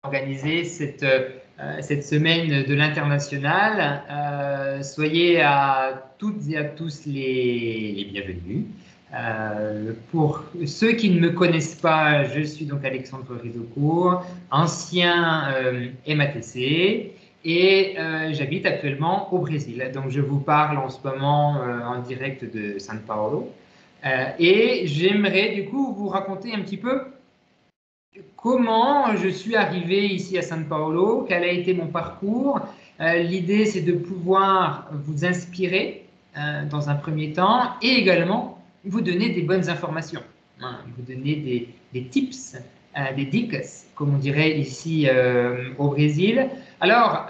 organiser cette semaine de l'international. Soyez à toutes et à tous les bienvenus. Pour ceux qui ne me connaissent pas, je suis donc Alexandre Rizocourt, ancien MATC, et j'habite actuellement au Brésil. Donc je vous parle en ce moment en direct de São Paulo. Et j'aimerais du coup vous raconter un petit peu comment je suis arrivé ici à São Paulo, quel a été mon parcours. L'idée, c'est de pouvoir vous inspirer dans un premier temps et également vous donner des bonnes informations, hein, vous donner des tips, des dicas, comme on dirait ici au Brésil. Alors,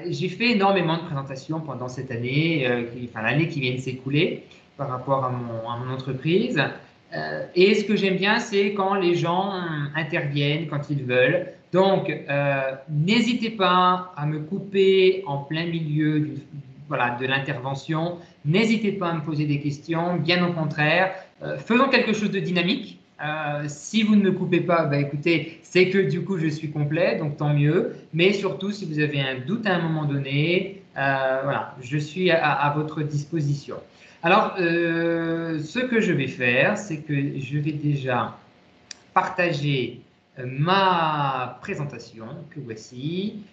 j'ai fait énormément de présentations pendant cette année, l'année qui vient de s'écouler par rapport à mon entreprise. Et ce que j'aime bien, c'est quand les gens interviennent, quand ils veulent. Donc, n'hésitez pas à me couper en plein milieu de l'intervention. N'hésitez pas à me poser des questions. Bien au contraire, faisons quelque chose de dynamique. Si vous ne me coupez pas, écoutez, c'est que du coup, je suis complet, donc tant mieux. Mais surtout, si vous avez un doute à un moment donné, je suis à votre disposition. Alors, ce que je vais faire, c'est que je vais déjà partager ma présentation que voici.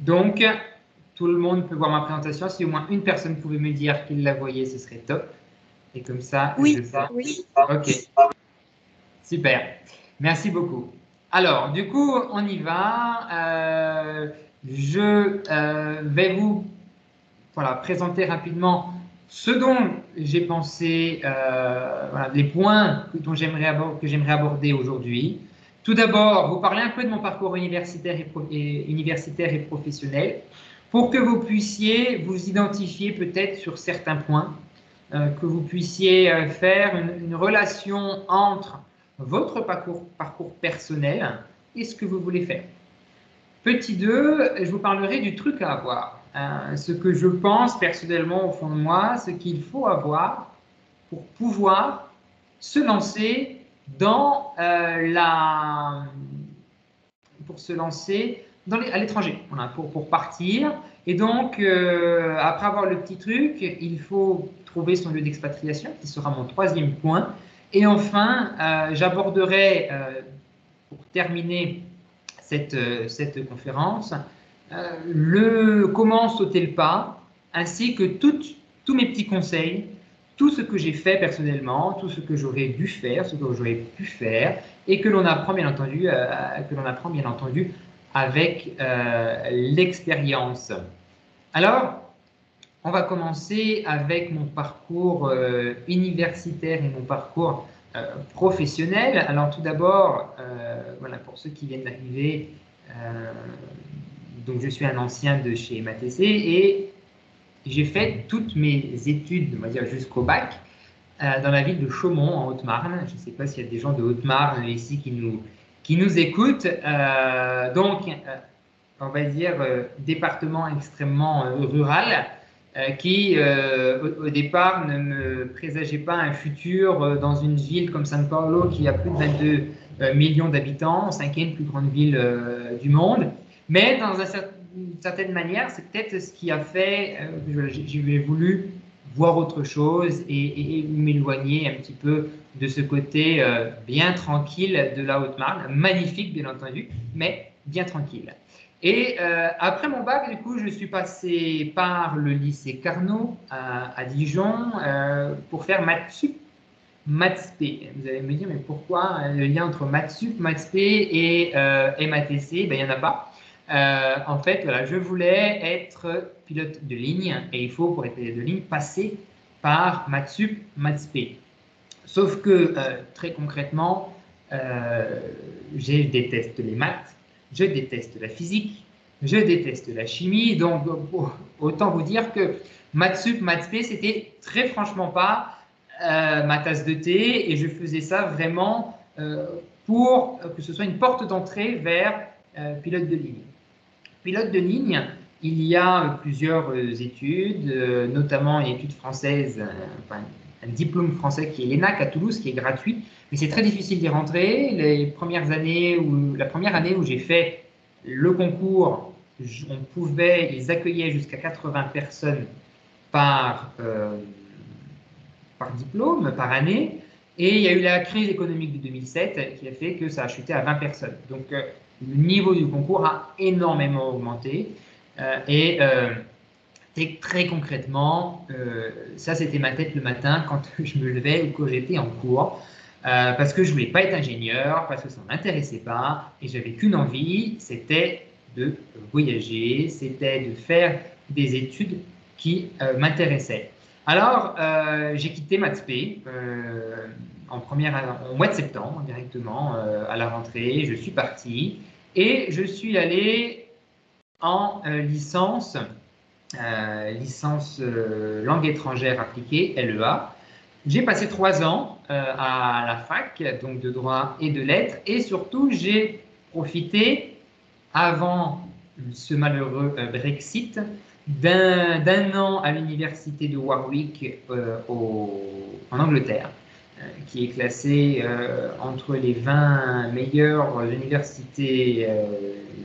Donc, tout le monde peut voir ma présentation. Si au moins une personne pouvait me dire qu'il la voyait, ce serait top. Et comme ça, oui, je sais. Oui. Ok. Super. Merci beaucoup. Alors, du coup, on y va. Je vais vous présenter rapidement ce dont j'ai pensé, les points que j'aimerais aborder aujourd'hui. Tout d'abord, vous parler un peu de mon parcours universitaire et professionnel pour que vous puissiez vous identifier peut-être sur certains points, que vous puissiez faire une relation entre votre parcours personnel et ce que vous voulez faire. Petit 2, je vous parlerai du truc à avoir. Ce que je pense personnellement au fond de moi, ce qu'il faut avoir pour pouvoir se lancer dans à l'étranger, pour partir. Et donc, après avoir le petit truc, il faut trouver son lieu d'expatriation, qui sera mon troisième point. Et enfin, j'aborderai, pour terminer cette conférence, comment sauter le pas, ainsi que tous mes petits conseils, tout ce que j'ai fait personnellement, tout ce que j'aurais dû faire, ce que j'aurais pu faire, et que l'on apprend bien entendu, avec l'expérience. Alors, on va commencer avec mon parcours universitaire et mon parcours professionnel. Alors tout d'abord, pour ceux qui viennent d'arriver, donc je suis un ancien de chez MATC et j'ai fait toutes mes études, on va dire jusqu'au bac, dans la ville de Chaumont en Haute-Marne. Je ne sais pas s'il y a des gens de Haute-Marne ici qui nous écoutent. On va dire département extrêmement rural, qui au départ ne me présageait pas un futur dans une ville comme São Paulo qui a plus de 22 millions d'habitants, 5e plus grande ville du monde. Mais dans une certaine manière, c'est peut-être ce qui a fait que j'ai voulu voir autre chose et m'éloigner un petit peu de ce côté bien tranquille de la Haute-Marne, magnifique bien entendu, mais bien tranquille. Et après mon bac, du coup, je suis passé par le lycée Carnot à Dijon pour faire maths-sup, maths-p. Vous allez me dire, mais pourquoi le lien entre maths-sup, maths-p et MATC? Il n'y en a pas. En fait, je voulais être pilote de ligne et il faut, pour être pilote de ligne, passer par maths-sup, maths-p. Sauf que, très concrètement, je déteste les maths, je déteste la physique, je déteste la chimie, donc autant vous dire que maths-sup, maths-p, c'était très franchement pas ma tasse de thé et je faisais ça vraiment pour que ce soit une porte d'entrée vers pilote de ligne. Pilote de ligne, il y a plusieurs études, notamment une étude française, diplôme français qui est l'ENAC à Toulouse, qui est gratuit, mais c'est très difficile d'y rentrer. La première année où j'ai fait le concours, ils accueillaient jusqu'à 80 personnes par diplôme, par année. Et il y a eu la crise économique de 2007 qui a fait que ça a chuté à 20 personnes. Donc, le niveau du concours a énormément augmenté. Et très concrètement, ça c'était ma tête le matin quand je me levais ou quand j'étais en cours. Parce que je voulais pas être ingénieur, parce que ça ne m'intéressait pas. Et j'avais qu'une envie, c'était de voyager, c'était de faire des études qui m'intéressaient. Alors, j'ai quitté Maths-P au mois de septembre directement à la rentrée. Je suis parti et je suis allé en licence langue étrangère appliquée, LEA. J'ai passé 3 ans à la fac, donc de droit et de lettres, et surtout j'ai profité, avant ce malheureux Brexit, d'un an à l'université de Warwick en Angleterre, qui est classée entre les 20 meilleures universités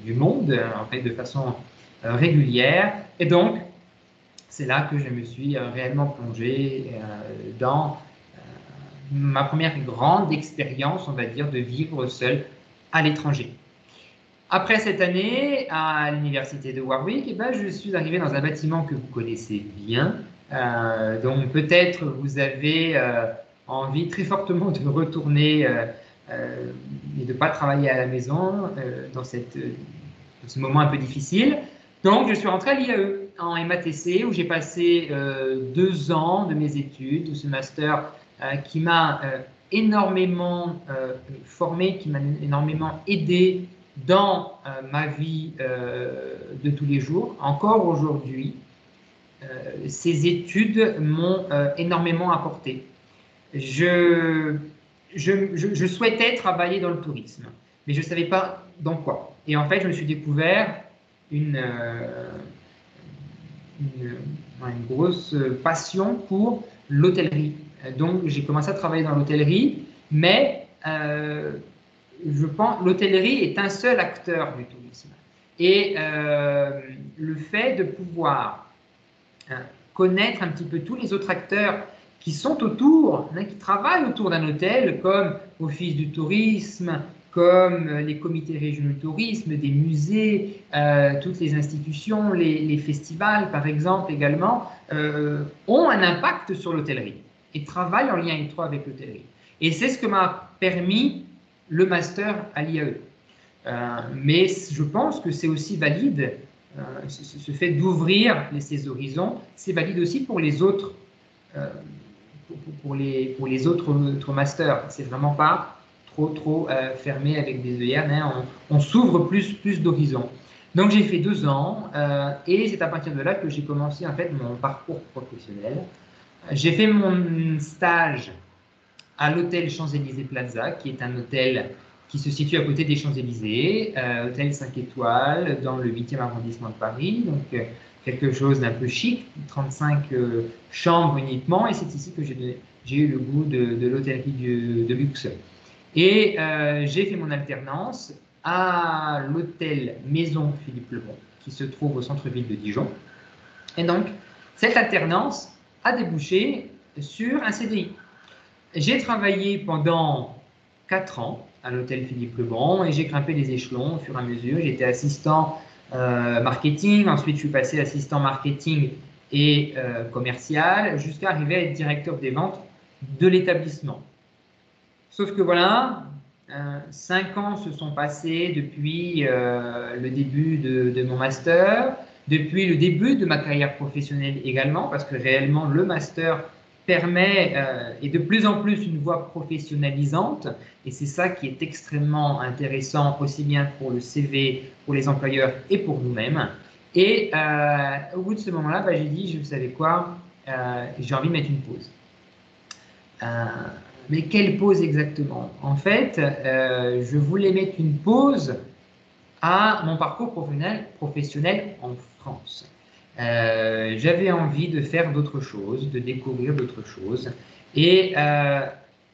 du monde, en fait, de façon régulière. Et donc, c'est là que je me suis réellement plongé dans ma première grande expérience, on va dire, de vivre seul à l'étranger. Après cette année à l'université de Warwick, eh ben, je suis arrivé dans un bâtiment que vous connaissez bien, donc peut-être vous avez envie très fortement de retourner et de ne pas travailler à la maison dans ce moment un peu difficile. Donc, je suis rentré à l'IAE en MATC où j'ai passé 2 ans de mes études, de ce master qui m'a énormément formé, qui m'a énormément aidé dans ma vie de tous les jours. Encore aujourd'hui, ces études m'ont énormément apporté. Je souhaitais travailler dans le tourisme, mais je ne savais pas dans quoi. Et en fait, je me suis découvert une grosse passion pour l'hôtellerie. Donc, j'ai commencé à travailler dans l'hôtellerie, mais je pense que l'hôtellerie est un seul acteur du tourisme. Et le fait de pouvoir connaître un petit peu tous les autres acteurs qui sont autour, qui travaillent autour d'un hôtel, comme Office du tourisme, comme les comités régionaux de tourisme, des musées, toutes les institutions, les festivals par exemple également, ont un impact sur l'hôtellerie et travaillent en lien étroit avec l'hôtellerie. Et c'est ce que m'a permis le master à l'IAE. Mais je pense que c'est aussi valide, ce fait d'ouvrir ces horizons, c'est valide aussi pour les autres, pour les autres masters. C'est vraiment pas trop fermé avec des œillères, hein. On s'ouvre plus d'horizons. Donc j'ai fait 2 ans et c'est à partir de là que j'ai commencé en fait mon parcours professionnel. J'ai fait mon stage à l'hôtel Champs-Élysées Plaza, qui est un hôtel qui se situe à côté des Champs-Élysées, hôtel 5 étoiles dans le 8e arrondissement de Paris, donc quelque chose d'un peu chic, 35 chambres uniquement, et c'est ici que j'ai eu le goût de l'hôtellerie de luxe. Et j'ai fait mon alternance à l'hôtel Maison Philippe Lebon, qui se trouve au centre-ville de Dijon. Et donc, cette alternance a débouché sur un CDI. J'ai travaillé pendant 4 ans à l'hôtel Philippe Lebon et j'ai grimpé les échelons au fur et à mesure. J'étais assistant marketing, ensuite je suis passé assistant marketing et commercial jusqu'à arriver à être directeur des ventes de l'établissement. Sauf que voilà, 5 ans se sont passés depuis le début de mon master, depuis le début de ma carrière professionnelle également, parce que réellement le master permet est de plus en plus une voie professionnalisante, et c'est ça qui est extrêmement intéressant aussi bien pour le CV, pour les employeurs et pour nous-mêmes. Et au bout de ce moment-là, j'ai dit, vous savez quoi, j'ai envie de mettre une pause. Mais quelle pause exactement? En fait, je voulais mettre une pause à mon parcours professionnel en France. J'avais envie de faire d'autres choses, de découvrir d'autres choses. Et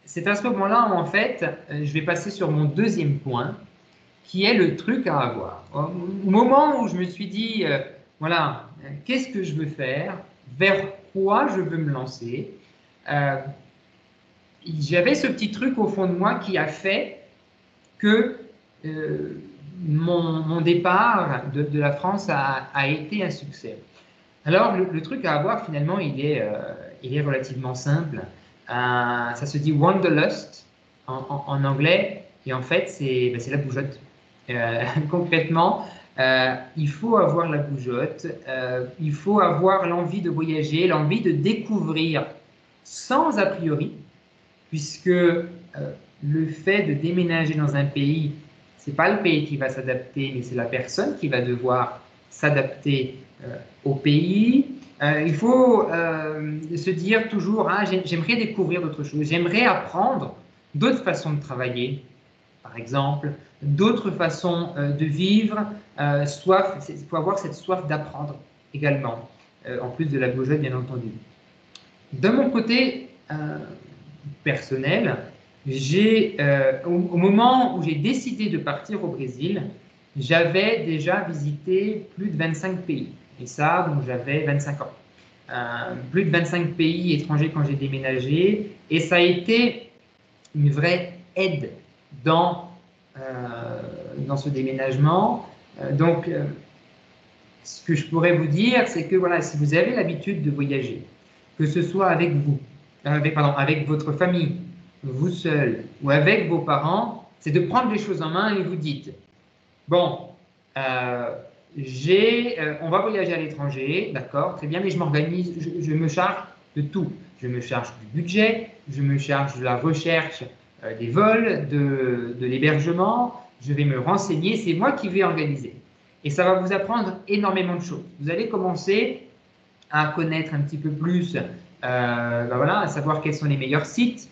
c'est à ce moment-là où, en fait, je vais passer sur mon deuxième point, qui est le truc à avoir. Au moment où je me suis dit, voilà, qu'est-ce que je veux faire, vers quoi je veux me lancer, j'avais ce petit truc au fond de moi qui a fait que mon départ de la France a été un succès. Alors, le truc à avoir, finalement, il est relativement simple. Ça se dit Wanderlust en anglais, et en fait, c'est la bougeotte. Concrètement, il faut avoir la bougeotte, il faut avoir l'envie de voyager, l'envie de découvrir sans a priori, puisque le fait de déménager dans un pays, c'est pas le pays qui va s'adapter, mais c'est la personne qui va devoir s'adapter au pays. Il faut se dire toujours, ah, j'aimerais découvrir d'autres choses, j'aimerais apprendre d'autres façons de travailler, par exemple, d'autres façons de vivre, il faut avoir cette soif d'apprendre également, en plus de la bougeotte, bien entendu. De mon côté personnel, au moment où j'ai décidé de partir au Brésil, j'avais déjà visité plus de 25 pays. Et ça, donc j'avais 25 ans. Plus de 25 pays étrangers quand j'ai déménagé. Et ça a été une vraie aide dans ce déménagement. Donc, ce que je pourrais vous dire, c'est que voilà, si vous avez l'habitude de voyager, que ce soit avec vous, avec votre famille, vous seul ou avec vos parents, c'est de prendre les choses en main et vous dites, bon, on va voyager à l'étranger, d'accord, très bien, mais je m'organise, je me charge de tout. Je me charge du budget, je me charge de la recherche des vols, de l'hébergement, je vais me renseigner, c'est moi qui vais organiser. Et ça va vous apprendre énormément de choses. Vous allez commencer à connaître un petit peu plus, voilà, à savoir quels sont les meilleurs sites,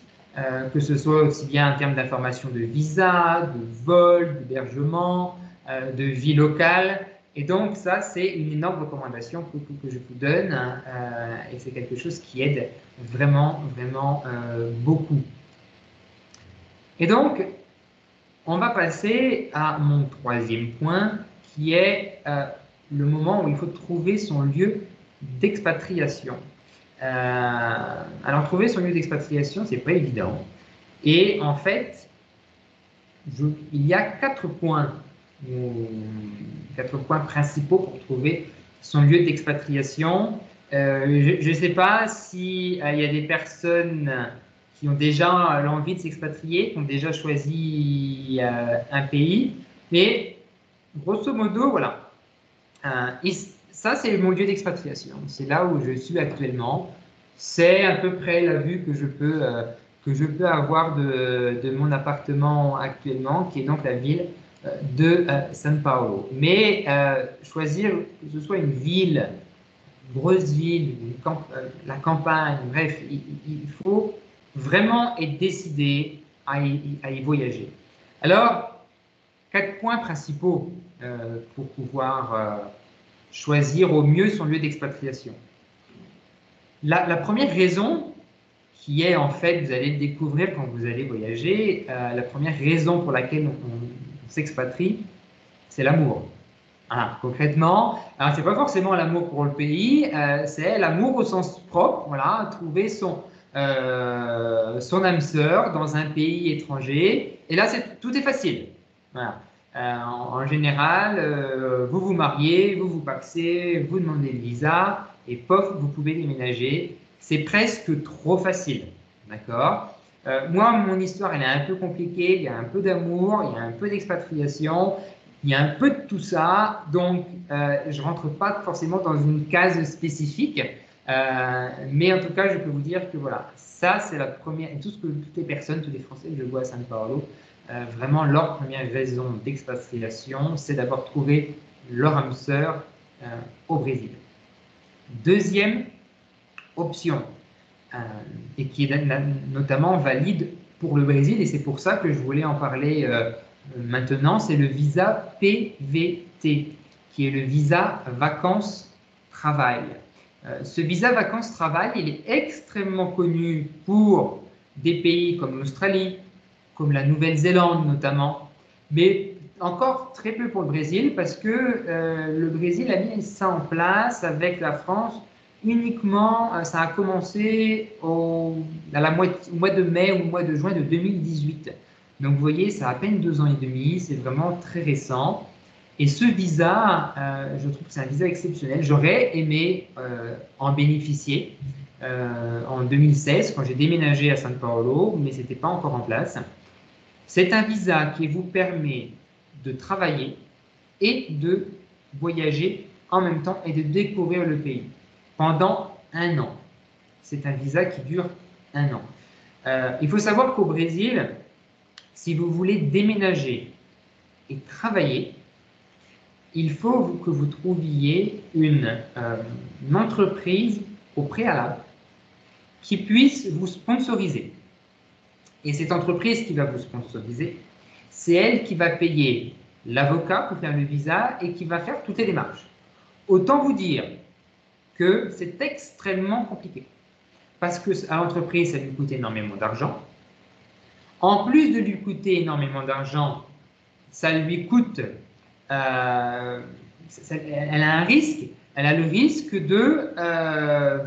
que ce soit aussi bien en termes d'information de visa, de vol, d'hébergement, de vie locale. Et donc ça, c'est une énorme recommandation que je vous donne, et c'est quelque chose qui aide vraiment, vraiment beaucoup. Et donc, on va passer à mon troisième point, qui est le moment où il faut trouver son lieu d'expatriation. Alors, trouver son lieu d'expatriation, c'est pas évident. Et en fait, il y a 4 points principaux pour trouver son lieu d'expatriation. Je ne sais pas s'il y a des personnes qui ont déjà l'envie de s'expatrier, qui ont déjà choisi un pays, mais grosso modo, voilà. Ça, c'est mon lieu d'expatriation. C'est là où je suis actuellement. C'est à peu près la vue que je peux avoir de mon appartement actuellement, qui est donc la ville de São Paulo. Mais choisir que ce soit une ville, une grosse ville, la campagne, bref, il faut vraiment être décidé à y voyager. Alors, 4 points principaux pour pouvoir choisir au mieux son lieu d'expatriation. La première raison, qui est en fait, vous allez le découvrir quand vous allez voyager, la première raison pour laquelle on s'expatrie, c'est l'amour. Voilà, concrètement, alors c'est pas forcément l'amour pour le pays, c'est l'amour au sens propre, voilà, trouver son âme sœur dans un pays étranger, et là tout est facile. Voilà. En général, vous vous mariez, vous vous pacsez, vous demandez le visa, et pof, vous pouvez déménager. C'est presque trop facile, d'accord? Moi, mon histoire, elle est un peu compliquée, il y a un peu d'amour, il y a un peu d'expatriation, il y a un peu de tout ça, donc je ne rentre pas forcément dans une case spécifique, mais en tout cas, je peux vous dire que voilà, ça c'est la première, et toutes les personnes, tous les Français que je vois à São Paulo, vraiment leur première raison d'expatriation, c'est d'avoir trouvé leur âme sœur au Brésil. Deuxième option, et qui est notamment valide pour le Brésil, et c'est pour ça que je voulais en parler maintenant, c'est le visa PVT, qui est le visa vacances-travail. Ce visa vacances-travail, il est extrêmement connu pour des pays comme l'Australie, comme la Nouvelle-Zélande notamment, mais encore très peu pour le Brésil parce que le Brésil a mis ça en place avec la France uniquement, ça a commencé au mois de mai ou au mois de juin de 2018. Donc vous voyez, ça a à peine 2 ans et demi, c'est vraiment très récent. Et ce visa, je trouve que c'est un visa exceptionnel. J'aurais aimé en bénéficier en 2016 quand j'ai déménagé à São Paulo, mais ce n'était pas encore en place. C'est un visa qui vous permet de travailler et de voyager en même temps et de découvrir le pays pendant 1 an. C'est un visa qui dure 1 an. Il faut savoir qu'au Brésil, si vous voulez déménager et travailler, il faut que vous trouviez une entreprise au préalable qui puisse vous sponsoriser. Et cette entreprise qui va vous sponsoriser, c'est elle qui va payer l'avocat pour faire le visa et qui va faire toutes les démarches. Autant vous dire que c'est extrêmement compliqué parce que à l'entreprise, ça lui coûte énormément d'argent. En plus de lui coûter énormément d'argent, ça lui coûte, elle a un risque, elle a le risque de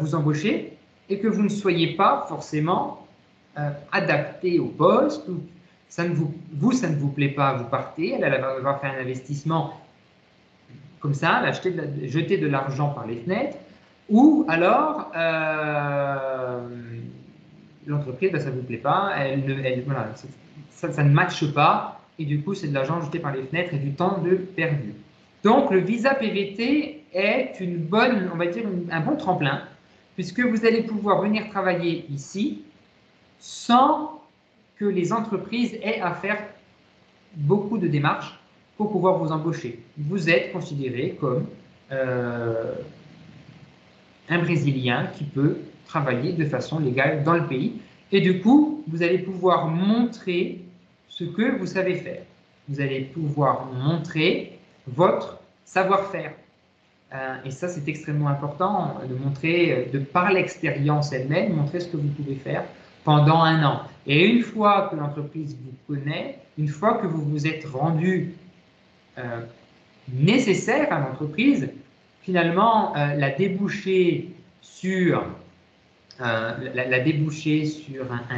vous embaucher et que vous ne soyez pas forcément adapté au poste, ou ça ne vous plaît pas, vous partez, elle va faire un investissement comme ça, jeter de l'argent par les fenêtres, ou alors l'entreprise, ça ne vous plaît pas, voilà, ça ne matche pas, et du coup c'est de l'argent jeté par les fenêtres et du temps de perdu. Donc le visa PVT est une bonne, on va dire un bon tremplin, puisque vous allez pouvoir venir travailler ici sans que les entreprises aient à faire beaucoup de démarches pour pouvoir vous embaucher. Vous êtes considéré comme un Brésilien qui peut travailler de façon légale dans le pays. Et du coup, vous allez pouvoir montrer ce que vous savez faire. Vous allez pouvoir montrer votre savoir-faire. Et ça, c'est extrêmement important de montrer, de par l'expérience elle-même, montrer ce que vous pouvez faire pendant 1 an. Et une fois que l'entreprise vous connaît, une fois que vous vous êtes rendu nécessaire à l'entreprise, finalement, la débouchée sur un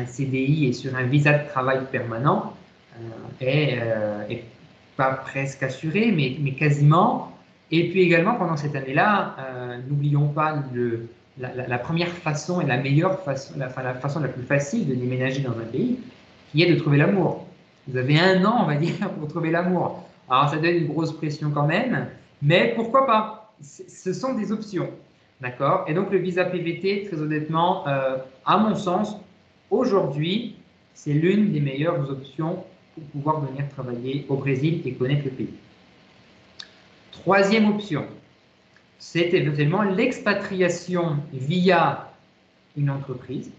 CDI et sur un visa de travail permanent est pas presque assurée, mais quasiment. Et puis également, pendant cette année-là, n'oublions pas la première façon et la meilleure façon, la façon la plus facile de déménager dans un pays, qui est de trouver l'amour. Vous avez 1 an, on va dire, pour trouver l'amour. Alors, ça donne une grosse pression quand même, mais pourquoi pas? Ce sont des options, d'accord? Et donc, le visa PVT, très honnêtement, à mon sens, aujourd'hui, c'est l'une des meilleures options pour pouvoir venir travailler au Brésil et connaître le pays. Troisième option, c'est éventuellement l'expatriation via une entreprise.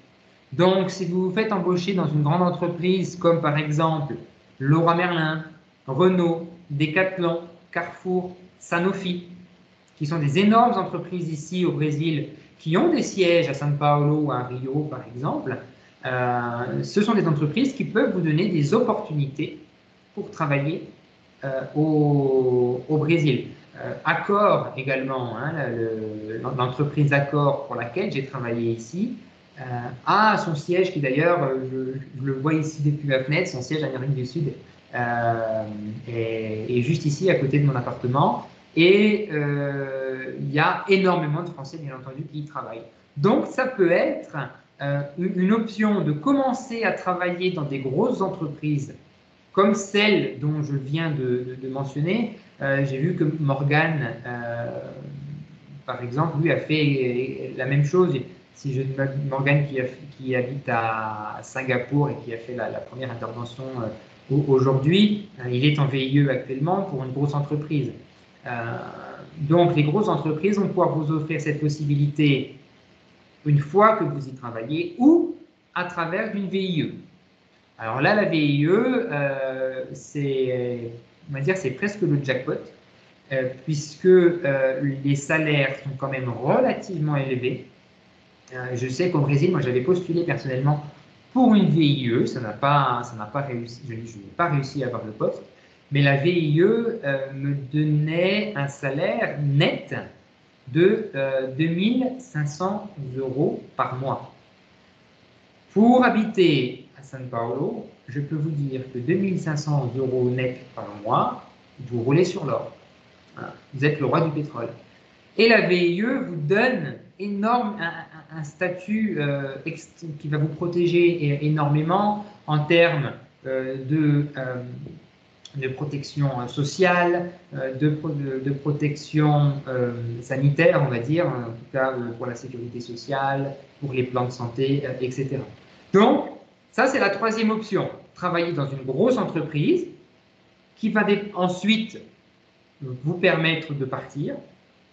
Donc, si vous vous faites embaucher dans une grande entreprise comme par exemple Leroy Merlin, Renault, Decathlon, Carrefour, Sanofi, qui sont des énormes entreprises ici au Brésil, qui ont des sièges à São Paulo ou à Rio par exemple, ce sont des entreprises qui peuvent vous donner des opportunités pour travailler au Brésil. Accor également, hein, l'entreprise Accor pour laquelle j'ai travaillé ici, a son siège qui d'ailleurs, je le vois ici depuis la fenêtre, son siège en Amérique du Sud est juste ici à côté de mon appartement. Et il y a énormément de Français, bien entendu, qui y travaillent. Donc, ça peut être une option de commencer à travailler dans des grosses entreprises comme celle dont je viens de mentionner. J'ai vu que Morgan, par exemple, lui a fait la même chose. Si je Morgan qui habite à Singapour et qui a fait la première intervention aujourd'hui, il est en VIE actuellement pour une grosse entreprise. Donc, les grosses entreprises vont pouvoir vous offrir cette possibilité une fois que vous y travaillez ou à travers une VIE. Alors là, la VIE, on va dire, c'est presque le jackpot puisque les salaires sont quand même relativement élevés. Je sais qu'au Brésil, moi j'avais postulé personnellement pour une VIE, ça n'a pas réussi, je n'ai pas réussi à avoir le poste, mais la VIE me donnait un salaire net de 2500 € par mois. Pour habiter à São Paulo, je peux vous dire que 2500 € net par mois, vous roulez sur l'or. Vous êtes le roi du pétrole. Et la VIE vous donne un statut qui va vous protéger énormément en termes de protection sociale, de protection sanitaire, on va dire, en tout cas pour la sécurité sociale, pour les plans de santé, etc. Donc, ça c'est la troisième option. Travailler dans une grosse entreprise qui va ensuite vous permettre de partir,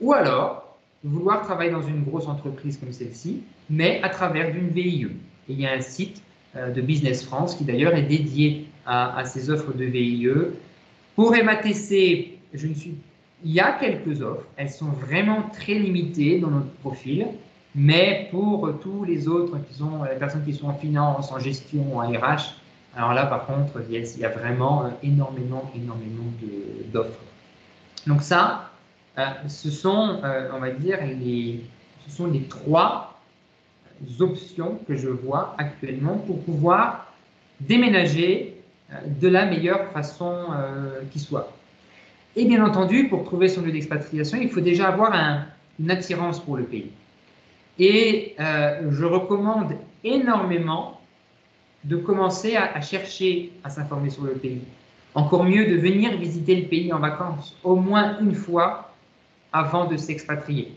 ou alors vouloir travailler dans une grosse entreprise comme celle-ci, mais à travers d'une VIE. Et il y a un site de Business France qui d'ailleurs est dédié à ces offres de VIE. Pour MATC, il y a quelques offres, elles sont vraiment très limitées dans notre profil, mais pour tous les autres qui sont les personnes qui sont en finance, en gestion, en RH, alors là par contre il y a vraiment énormément d'offres. Donc ça, ce sont, on va dire, ce sont les trois options que je vois actuellement pour pouvoir déménager de la meilleure façon qui soit. Et bien entendu, pour trouver son lieu d'expatriation, il faut déjà avoir une attirance pour le pays. Et je recommande énormément de commencer à chercher à s'informer sur le pays. Encore mieux de venir visiter le pays en vacances, au moins une fois avant de s'expatrier.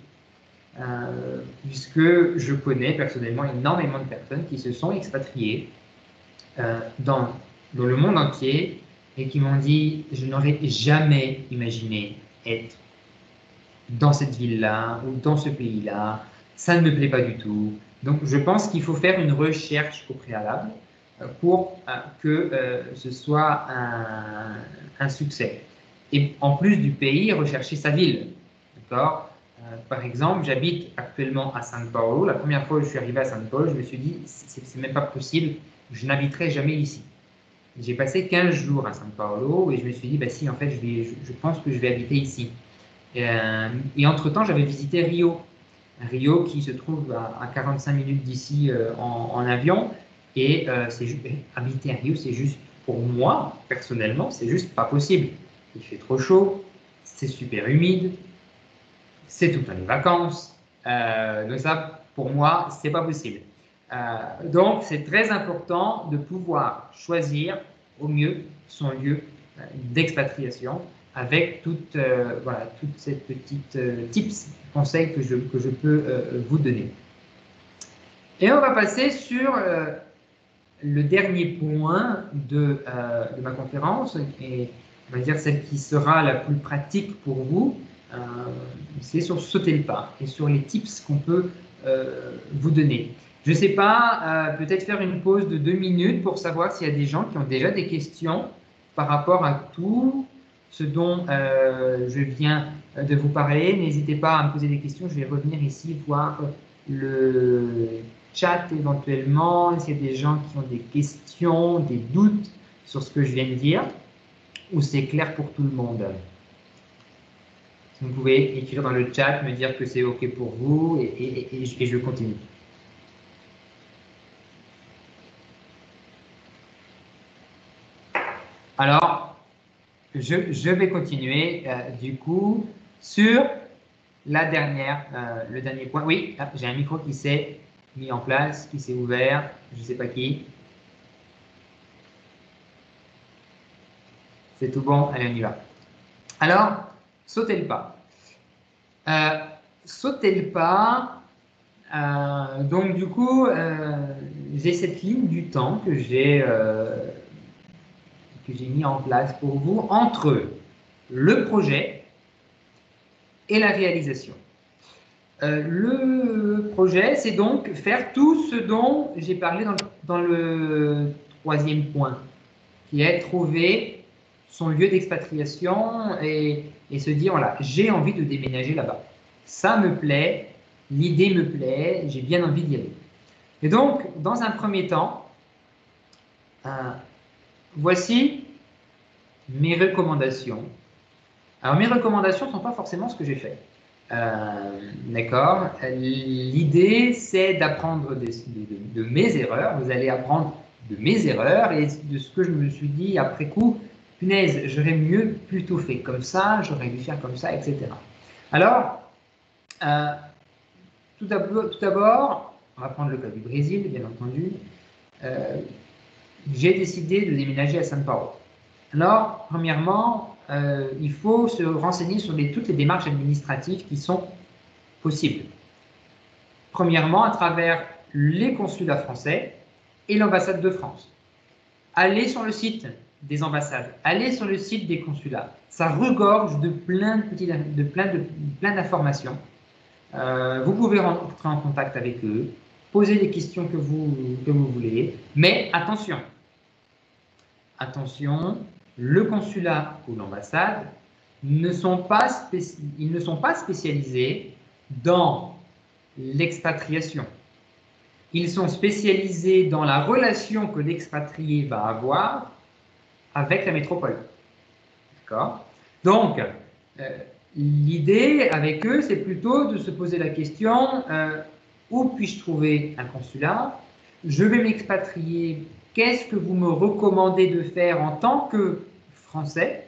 Puisque je connais personnellement énormément de personnes qui se sont expatriées dans le monde entier et qui m'ont dit « je n'aurais jamais imaginé être dans cette ville-là ou dans ce pays-là, ça ne me plaît pas du tout ». Donc je pense qu'il faut faire une recherche au préalable pour que ce soit un succès. Et en plus du pays, rechercher sa ville. D'accord ? Par exemple, j'habite actuellement à São Paulo. La première fois que je suis arrivé à São Paulo, je me suis dit, c'est même pas possible, je n'habiterai jamais ici. J'ai passé 15 jours à São Paulo et je me suis dit, bah si, en fait, je pense que je vais habiter ici. Et entre-temps, j'avais visité Rio. Rio qui se trouve à 45 minutes d'ici en avion. Et habiter à Rio, c'est juste, pour moi, personnellement, c'est juste pas possible. Il fait trop chaud, c'est super humide, c'est tout le temps les vacances. Donc ça, pour moi, c'est pas possible. Donc, c'est très important de pouvoir choisir au mieux son lieu d'expatriation avec toute cette petite tips, conseils que je peux vous donner. Et on va passer sur le dernier point de ma conférence, et on va dire celle qui sera la plus pratique pour vous, c'est sur sauter le pas et sur les tips qu'on peut vous donner. Je ne sais pas, peut-être faire une pause de 2 minutes pour savoir s'il y a des gens qui ont déjà des questions par rapport à tout ce dont je viens de vous parler. N'hésitez pas à me poser des questions, je vais revenir ici voir le chat éventuellement, s'il y a des gens qui ont des questions, des doutes sur ce que je viens de dire, ou c'est clair pour tout le monde. Vous pouvez écrire dans le chat, me dire que c'est OK pour vous et je continue. Alors, je vais continuer du coup sur le dernier point. Oui, j'ai un micro qui s'est mis en place, qui s'est ouvert, je ne sais pas qui. C'est tout bon, allez, on y va. Alors, sauter le pas. Sauter le pas, donc du coup, j'ai cette ligne du temps que j'ai mis en place pour vous entre le projet et la réalisation. Le projet, c'est donc faire tout ce dont j'ai parlé dans le troisième point, qui est trouver son lieu d'expatriation et se dire, voilà, j'ai envie de déménager là-bas. Ça me plaît, l'idée me plaît, j'ai bien envie d'y aller. Et donc, dans un premier temps, voici mes recommandations. Alors, mes recommandations ne sont pas forcément ce que j'ai fait. D'accord. L'idée, c'est d'apprendre de mes erreurs. Vous allez apprendre de mes erreurs et de ce que je me suis dit après coup. Punaise, j'aurais mieux plutôt fait comme ça, j'aurais dû faire comme ça, etc. Alors, tout d'abord, on va prendre le cas du Brésil, bien entendu. J'ai décidé de déménager à São Paulo. Alors, premièrement, il faut se renseigner sur toutes les démarches administratives qui sont possibles. Premièrement, à travers les consulats français et l'ambassade de France. Allez sur le site des ambassades, allez sur le site des consulats. Ça regorge de plein d'informations. Vous pouvez rentrer en contact avec eux, poser les questions que vous voulez, mais attention, le consulat ou l'ambassade ils ne sont pas spécialisés dans l'expatriation. Ils sont spécialisés dans la relation que l'expatrié va avoir avec la métropole. D'accord? Donc, l'idée avec eux, c'est plutôt de se poser la question, où puis-je trouver un consulat? Je vais m'expatrier. Qu'est-ce que vous me recommandez de faire en tant que Français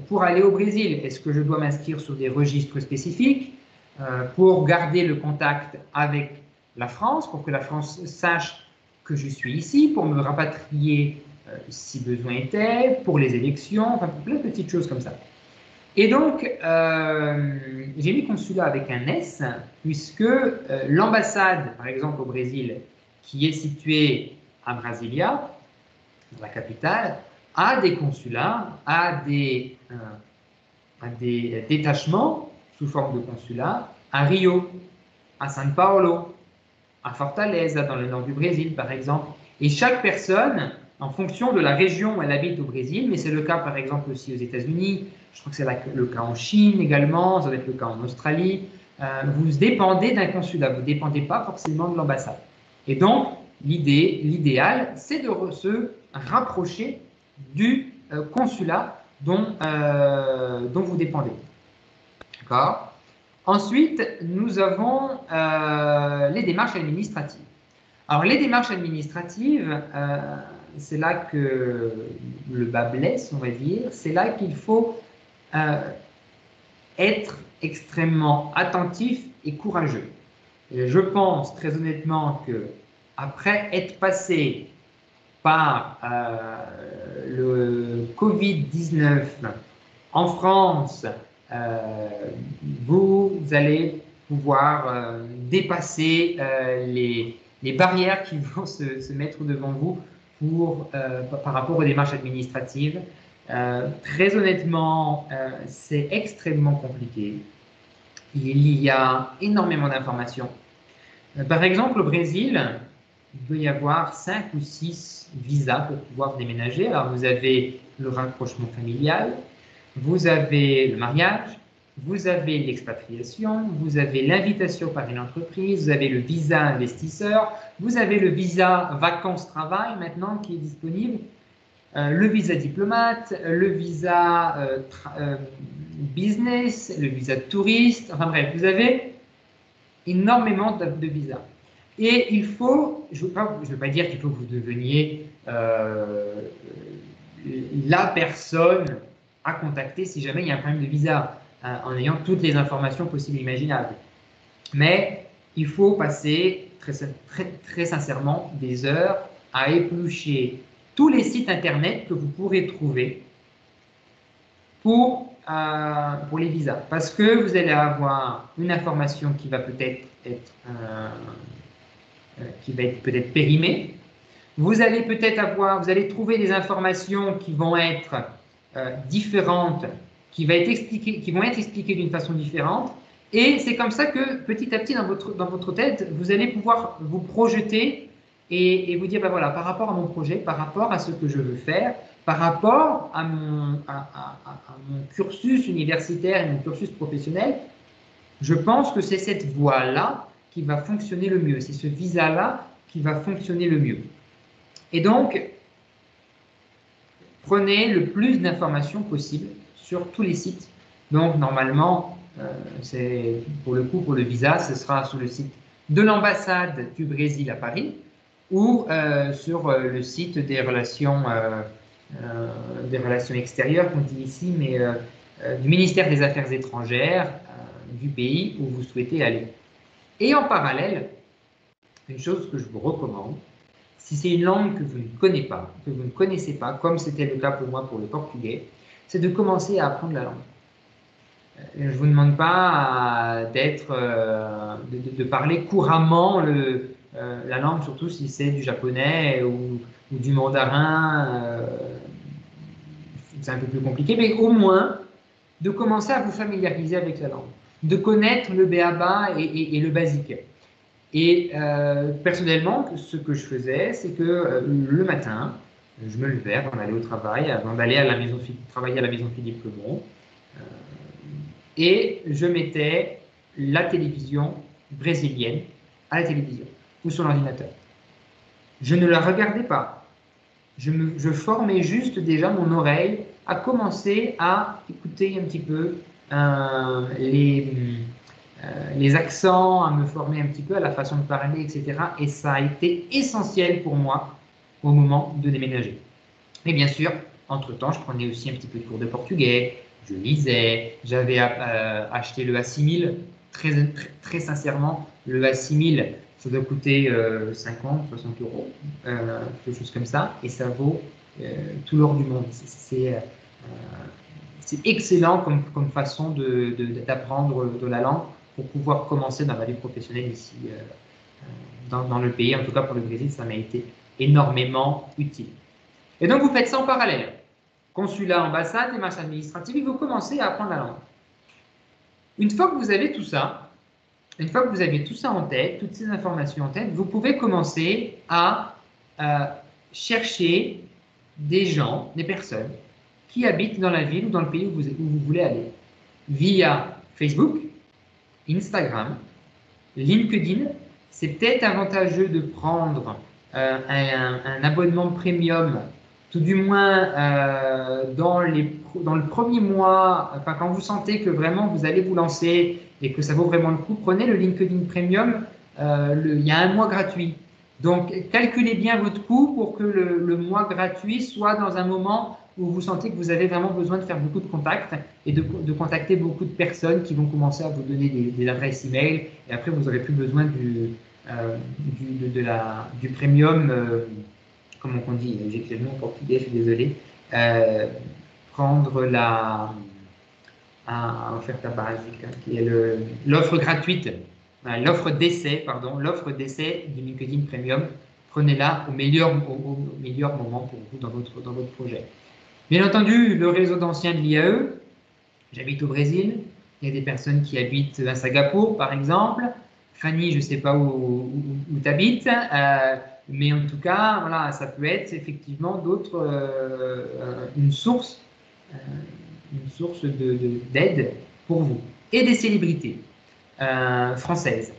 pour aller au Brésil? Est-ce que je dois m'inscrire sur des registres spécifiques pour garder le contact avec la France, pour que la France sache que je suis ici, pour me rapatrier si besoin était, pour les élections, enfin pour plein de petites choses comme ça. Et donc, j'ai mis consulat avec un S, puisque l'ambassade, par exemple au Brésil, qui est située à Brasilia, la capitale, a des consulats, a des détachements sous forme de consulat à Rio, à São Paulo, à Fortaleza, dans le nord du Brésil, par exemple. Et chaque personne, en fonction de la région où elle habite au Brésil, mais c'est le cas, par exemple, aussi aux États-Unis, je crois que c'est le cas en Chine également, ça va être le cas en Australie, vous dépendez d'un consulat, vous ne dépendez pas forcément de l'ambassade. Et donc, l'idéal, c'est de se rapprocher du consulat dont vous dépendez. D'accord ? Ensuite, nous avons les démarches administratives. Alors, les démarches administratives, c'est là que le bas blesse, on va dire. C'est là qu'il faut être extrêmement attentif et courageux. Et je pense très honnêtement que après être passé par le Covid-19 en France, vous allez pouvoir dépasser les barrières qui vont se mettre devant vous par rapport aux démarches administratives. Très honnêtement, c'est extrêmement compliqué. Il y a énormément d'informations. Par exemple, au Brésil, il doit y avoir 5 ou 6 visas pour pouvoir déménager. Alors, vous avez le rapprochement familial, vous avez le mariage, vous avez l'expatriation, vous avez l'invitation par une entreprise, vous avez le visa investisseur, vous avez le visa vacances-travail maintenant qui est disponible, le visa diplomate, le visa business, le visa touriste, enfin bref, vous avez énormément de visas. Et il faut, je ne veux pas dire qu'il faut que vous deveniez la personne à contacter si jamais il y a un problème de visa, en ayant toutes les informations possibles et imaginables. Mais il faut passer très sincèrement des heures à éplucher tous les sites internet que vous pourrez trouver pour les visas. Parce que vous allez avoir une information qui va peut-être être périmée. Vous allez trouver des informations qui vont être différentes, qui vont être expliquées d'une façon différente. Et c'est comme ça que petit à petit dans votre tête, vous allez pouvoir vous projeter et vous dire, ben voilà, par rapport à mon projet, par rapport à ce que je veux faire, par rapport à mon cursus universitaire et mon cursus professionnel, je pense que c'est cette voie-là qui va fonctionner le mieux. C'est ce visa-là qui va fonctionner le mieux. Et donc, prenez le plus d'informations possible sur tous les sites. Donc, normalement, pour le visa, ce sera sur le site de l'ambassade du Brésil à Paris ou sur le site des relations extérieures, qu'on dit ici, mais du ministère des Affaires étrangères du pays où vous souhaitez aller. Et en parallèle, une chose que je vous recommande, si c'est une langue que vous ne connaissez pas, comme c'était le cas pour moi pour le portugais, c'est de commencer à apprendre la langue. Je ne vous demande pas de parler couramment la langue, surtout si c'est du japonais ou du mandarin. C'est un peu plus compliqué, mais au moins de commencer à vous familiariser avec la langue, de connaître le b.a.-ba et le basique. Et personnellement, ce que je faisais, c'est que le matin, je me levais avant d'aller au travail, avant d'aller travailler à la maison Philippe Lebon, et je mettais la télévision brésilienne à la télévision ou sur l'ordinateur. Je ne la regardais pas. Je formais juste déjà mon oreille à commencer à écouter un petit peu les accents, à me former un petit peu à la façon de parler, etc. Et ça a été essentiel pour moi au moment de déménager. Et bien sûr, entre-temps, je prenais aussi un petit peu de cours de portugais, je lisais, j'avais acheté le A6000, très sincèrement, le A6000, ça doit coûter 50, 60 €, quelque chose comme ça, et ça vaut tout l'or du monde. C'est excellent comme façon d'apprendre de la langue pour pouvoir commencer dans la vie professionnelle ici dans le pays. En tout cas, pour le Brésil, ça m'a été énormément utile. Et donc, vous faites ça en parallèle. Consulat, ambassade, démarche administrative, et vous commencez à apprendre la langue. Une fois que vous avez tout ça, en tête, toutes ces informations en tête, vous pouvez commencer à chercher des gens, des personnes qui habitent dans la ville ou dans le pays où vous voulez aller, via Facebook, Instagram, LinkedIn. C'est peut-être avantageux de prendre un abonnement premium, tout du moins dans le premier mois, enfin, quand vous sentez que vraiment vous allez vous lancer et que ça vaut vraiment le coup, prenez le LinkedIn Premium, il y a un mois gratuit. Donc, calculez bien votre coût pour que le mois gratuit soit dans un moment où vous sentez que vous avez vraiment besoin de faire beaucoup de contacts et de contacter beaucoup de personnes qui vont commencer à vous donner des adresses email. Et après, vous n'aurez plus besoin du premium, comment on dit, j'ai le mot en portugais, je suis désolé, prendre l'offre basique, qui est l'offre gratuite, l'offre d'essai du LinkedIn Premium. Prenez-la au meilleur moment pour vous dans votre projet. Bien entendu, le réseau d'anciens de l'IAE, j'habite au Brésil, il y a des personnes qui habitent à Singapour, par exemple. Fanny, je ne sais pas où tu habites, mais en tout cas, voilà, ça peut être effectivement une source d'aide pour vous. Et des célébrités françaises.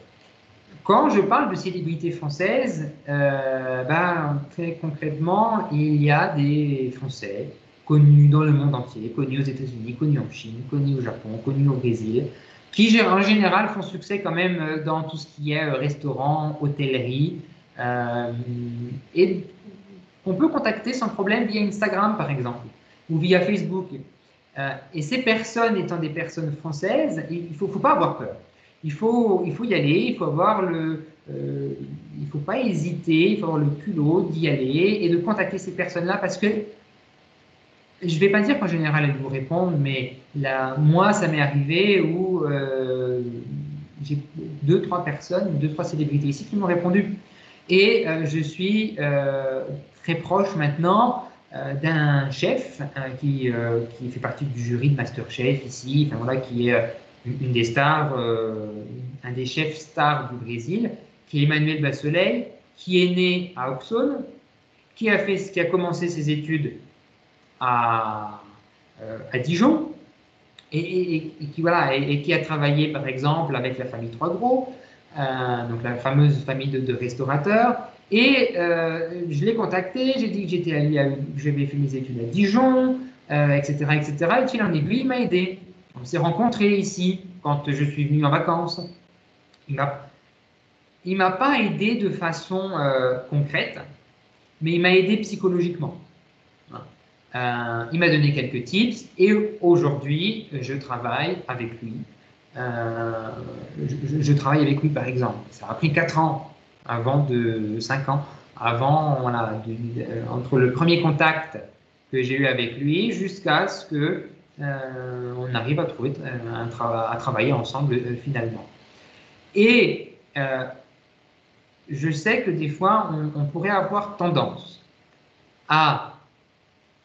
Quand je parle de célébrités françaises, très concrètement, il y a des Français connus dans le monde entier, connus aux États-Unis, connus en Chine, connus au Japon, connus au Brésil, qui en général font succès quand même dans tout ce qui est restaurant, hôtellerie, et on peut contacter sans problème via Instagram par exemple, ou via Facebook. Et ces personnes étant des personnes françaises, il ne faut pas avoir peur. Il faut y aller, il faut avoir il faut pas hésiter, il faut avoir le culot d'y aller et de contacter ces personnes-là parce que je ne vais pas dire qu'en général elles vous répondent, mais moi ça m'est arrivé où j'ai 2-3 personnes, 2-3 célébrités ici qui m'ont répondu. Et je suis très proche maintenant d'un chef qui fait partie du jury de Masterchef ici, enfin, voilà, qui est une des stars, un des chefs stars du Brésil, qui est Emmanuel Bassoleil, qui est né à Auxonne, qui a commencé ses études à Dijon et qui, voilà, et qui a travaillé par exemple avec la famille Trois Gros, donc la fameuse famille de restaurateurs. Et je l'ai contacté, j'ai dit que j'avais fait mes études à Dijon, etc., etc. Et fil en aiguille, il m'a aidé. On s'est rencontrés ici quand je suis venu en vacances. Il m'a pas aidé de façon concrète, mais il m'a aidé psychologiquement. Il m'a donné quelques tips et aujourd'hui, je travaille avec lui. Je travaille avec lui, par exemple. Ça a pris 4 ans, 5 ans, avant, voilà, entre le premier contact que j'ai eu avec lui jusqu'à ce que on arrive à trouver à travailler ensemble finalement. Et je sais que des fois, on pourrait avoir tendance à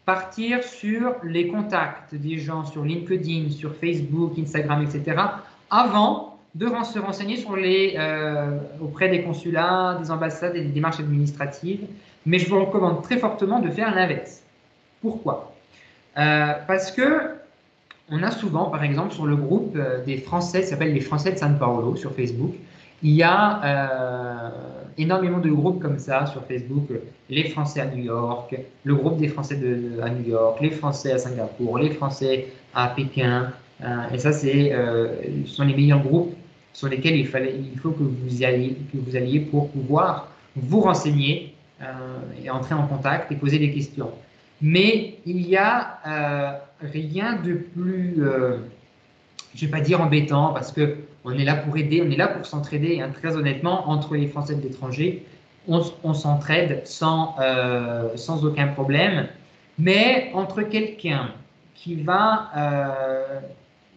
partir sur les contacts des gens sur LinkedIn, sur Facebook, Instagram, etc., avant de se renseigner auprès des consulats, des ambassades et des démarches administratives. Mais je vous recommande très fortement de faire l'inverse. Pourquoi? Parce que on a souvent, par exemple, sur le groupe des Français, ça s'appelle les Français de São Paulo sur Facebook, il y a énormément de groupes comme ça sur Facebook, les Français à New York, le groupe des Français à New York, les Français à Singapour, les Français à Pékin, et ça, ce sont les meilleurs groupes sur lesquels il faut que vous alliez pour pouvoir vous renseigner et entrer en contact et poser des questions. Mais il y a rien de plus, je ne vais pas dire embêtant, parce qu'on est là pour aider, on est là pour s'entraider. Hein, très honnêtement, entre les Français de l'étranger, on s'entraide sans aucun problème. Mais entre quelqu'un qui va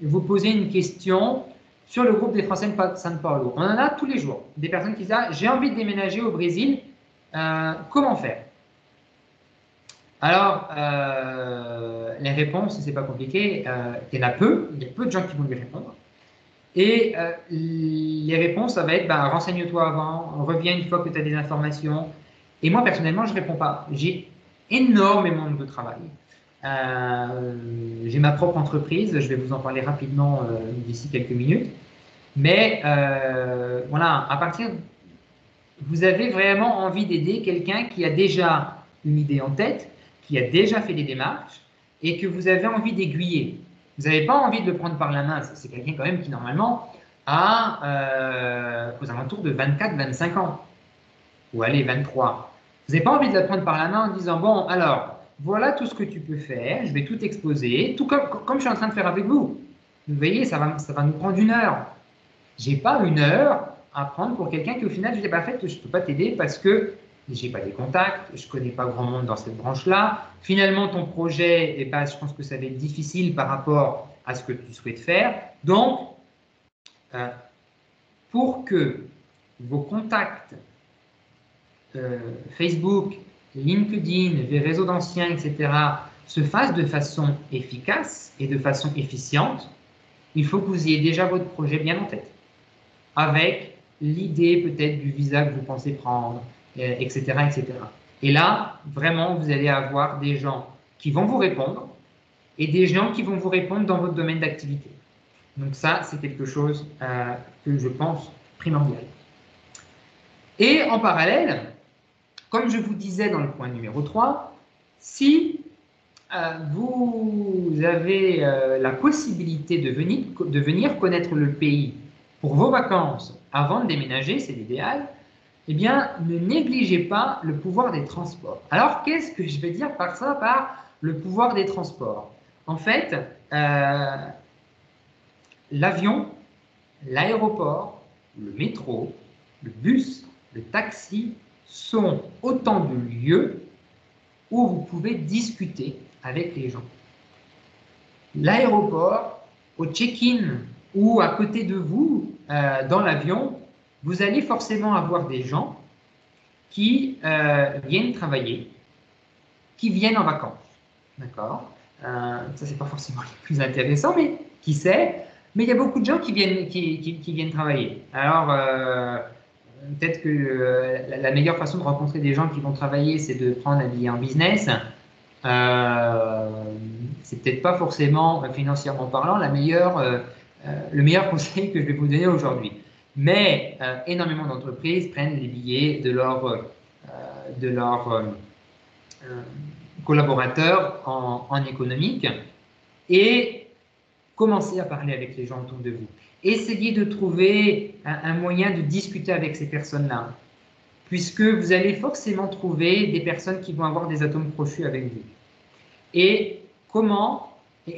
vous poser une question sur le groupe des Français de São Paulo, on en a tous les jours. Des personnes qui disent « j'ai envie de déménager au Brésil, comment faire ?» Alors, les réponses, c'est pas compliqué, il y en a peu, il y a peu de gens qui vont lui répondre. Et les réponses, ça va être renseigne-toi avant, reviens une fois que tu as des informations. Et moi, personnellement, je ne réponds pas. J'ai énormément de travail. J'ai ma propre entreprise, je vais vous en parler rapidement d'ici quelques minutes. Mais voilà, vous avez vraiment envie d'aider quelqu'un qui a déjà une idée en tête, qui a déjà fait des démarches et que vous avez envie d'aiguiller. Vous n'avez pas envie de le prendre par la main. C'est quelqu'un quand même qui normalement a aux alentours de 24-25 ans. Ou allez, 23. Vous n'avez pas envie de la prendre par la main en disant, bon, alors, voilà tout ce que tu peux faire, je vais tout exposer, tout comme je suis en train de faire avec vous. Vous voyez, ça va nous prendre 1 heure. Je n'ai pas 1 heure à prendre pour quelqu'un qui au final, je dis, en fait, je ne peux pas t'aider parce que je n'ai pas des contacts, je ne connais pas grand monde dans cette branche-là. Finalement, ton projet, je pense que ça va être difficile par rapport à ce que tu souhaites faire. Donc, pour que vos contacts Facebook, LinkedIn, les réseaux d'anciens, etc., se fassent de façon efficace et de façon efficiente, il faut que vous ayez déjà votre projet bien en tête, avec l'idée peut-être du visa que vous pensez prendre, etc., etc. Et là, vraiment, vous allez avoir des gens qui vont vous répondre et des gens qui vont vous répondre dans votre domaine d'activité. Donc ça, c'est quelque chose que je pense primordial. Et en parallèle, comme je vous disais dans le point numéro 3, si vous avez la possibilité de venir connaître le pays pour vos vacances avant de déménager, c'est l'idéal, eh bien, ne négligez pas le pouvoir des transports. Alors, qu'est-ce que je vais dire par ça, par le pouvoir des transports? En fait, l'avion, l'aéroport, le métro, le bus, le taxi sont autant de lieux où vous pouvez discuter avec les gens. L'aéroport, au check-in ou à côté de vous, dans l'avion, vous allez forcément avoir des gens qui viennent travailler, qui viennent en vacances. D'accord? Ça, c'est pas forcément le plus intéressant, mais qui sait? Mais il y a beaucoup de gens qui viennent travailler. Alors, peut-être que la meilleure façon de rencontrer des gens qui vont travailler, c'est de prendre un billet en business. C'est peut-être pas forcément, financièrement parlant, le meilleur conseil que je vais vous donner aujourd'hui. Mais énormément d'entreprises prennent les billets de leurs collaborateurs en économique et commencez à parler avec les gens autour de vous. Essayez de trouver un moyen de discuter avec ces personnes-là, puisque vous allez forcément trouver des personnes qui vont avoir des atomes crochus avec vous. Et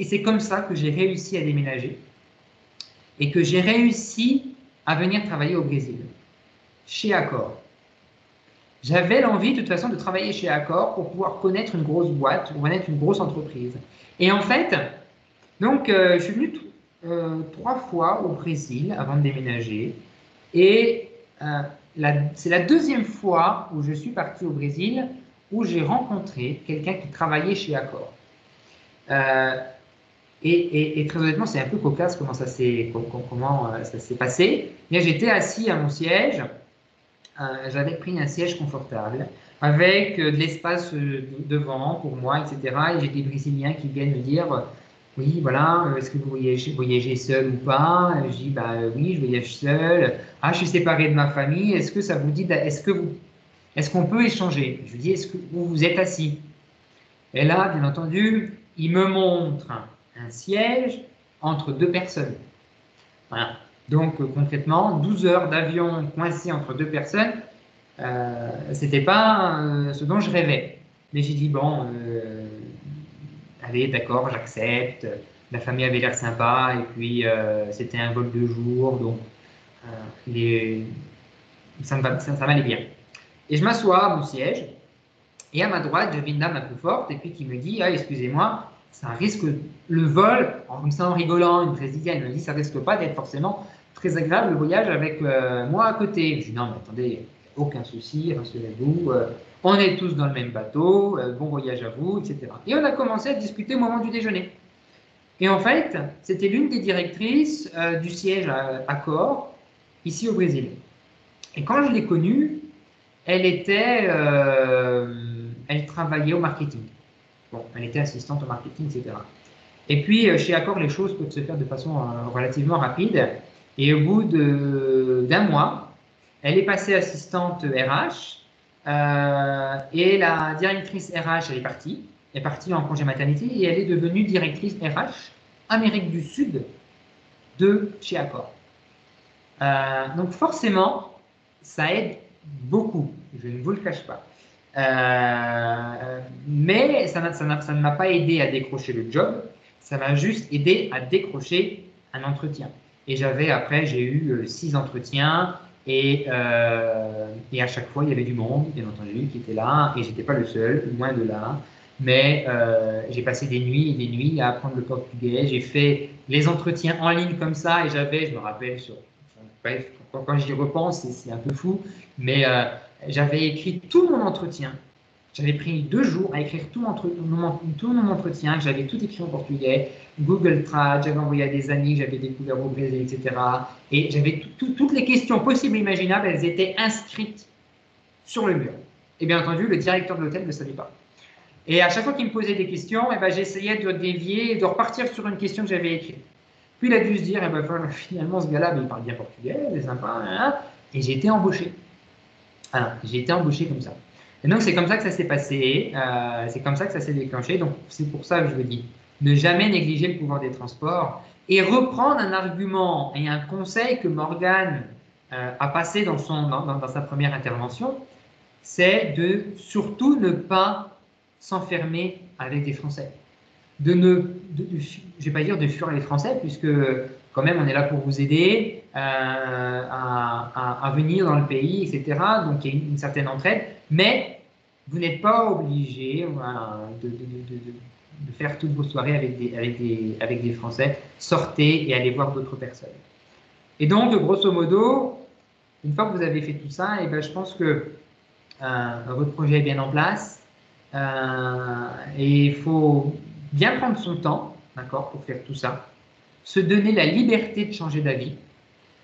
c'est comme ça que j'ai réussi à déménager et que j'ai réussi à venir travailler au Brésil, chez Accor. J'avais l'envie de toute façon de travailler chez Accor pour pouvoir connaître une grosse boîte, pour connaître une grosse entreprise. Et en fait, donc je suis venu 3 fois au Brésil avant de déménager. Et c'est la deuxième fois où je suis parti au Brésil où j'ai rencontré quelqu'un qui travaillait chez Accor. Et très honnêtement, c'est un peu cocasse comment ça s'est passé. J'étais assis à mon siège. J'avais pris un siège confortable avec de l'espace devant pour moi, etc. Et j'ai des Brésiliens qui viennent me dire oui, voilà, est-ce que vous voyagez seul ou pas? Je dis bah oui, je voyage seul. Ah, je suis séparé de ma famille. Est-ce que ça vous dit, est-ce qu'on peut échanger? Je lui dis est-ce que vous êtes assis? Et là, bien entendu, il me montre un siège entre 2 personnes. Voilà. Donc concrètement, 12 heures d'avion coincé entre 2 personnes, c'était pas ce dont je rêvais. Mais j'ai dit bon, allez, d'accord, j'accepte. La famille avait l'air sympa et puis c'était un vol de jour, donc ça m'allait bien. Et je m'assois à mon siège et à ma droite, j'avais une dame un peu forte et puis qui me dit ah, excusez-moi, ça risque le vol, comme ça en rigolant, une brésilienne me dit ça risque pas d'être forcément très agréable le voyage avec moi à côté. Je dis non, mais attendez, aucun souci, rassurez-vous, on est tous dans le même bateau, bon voyage à vous, etc. Et on a commencé à discuter au moment du déjeuner. Et en fait, c'était l'une des directrices du siège à Accor, ici au Brésil. Et quand je l'ai connue, elle travaillait au marketing. Bon, elle était assistante au marketing, etc. Et puis, chez Accor, les choses peuvent se faire de façon relativement rapide. Et au bout d'un mois, elle est passée assistante RH. Et la directrice RH, elle est partie en congé maternité et elle est devenue directrice RH Amérique du Sud de chez Accor. Donc forcément, ça aide beaucoup, je ne vous le cache pas. Mais ça ne m'a pas aidé à décrocher le job, ça m'a juste aidé à décrocher un entretien. Et après, j'ai eu 6 entretiens et à chaque fois, il y avait du monde, bien entendu, qui était là et j'étais pas le seul, loin de là. Mais j'ai passé des nuits et des nuits à apprendre le portugais. J'ai fait les entretiens en ligne comme ça et je me rappelle, bref, quand j'y repense, c'est un peu fou, mais j'avais écrit tout mon entretien. J'avais pris 2 jours à écrire tout mon entretien, j'avais tout écrit en portugais, Google Trad, j'avais envoyé à des amis que j'avais découvert au Brésil, etc. Et j'avais toutes les questions possibles et imaginables, elles étaient inscrites sur le mur. Et bien entendu, le directeur de l'hôtel ne le savait pas. Et à chaque fois qu'il me posait des questions, j'essayais de dévier et de repartir sur une question que j'avais écrite. Puis il a dû se dire, finalement, ce gars-là, il parle bien portugais, c'est sympa, hein, et j'ai été embauché. Voilà, j'ai été embauché comme ça. Et donc, c'est comme ça que ça s'est passé, c'est comme ça que ça s'est déclenché. Donc, c'est pour ça que je vous dis, ne jamais négliger le pouvoir des transports et reprendre un argument et un conseil que Morgane a passé dans sa première intervention, c'est de surtout ne pas s'enfermer avec des Français. Je ne vais pas dire de fuir les Français, puisque quand même on est là pour vous aider à venir dans le pays, etc. Donc il y a une certaine entraide, mais vous n'êtes pas obligé de faire toutes vos soirées avec des Français. Sortez et allez voir d'autres personnes. Et donc, grosso modo, une fois que vous avez fait tout ça, je pense que votre projet est bien en place. Et il faut bien prendre son temps, d'accord, pour faire tout ça, se donner la liberté de changer d'avis,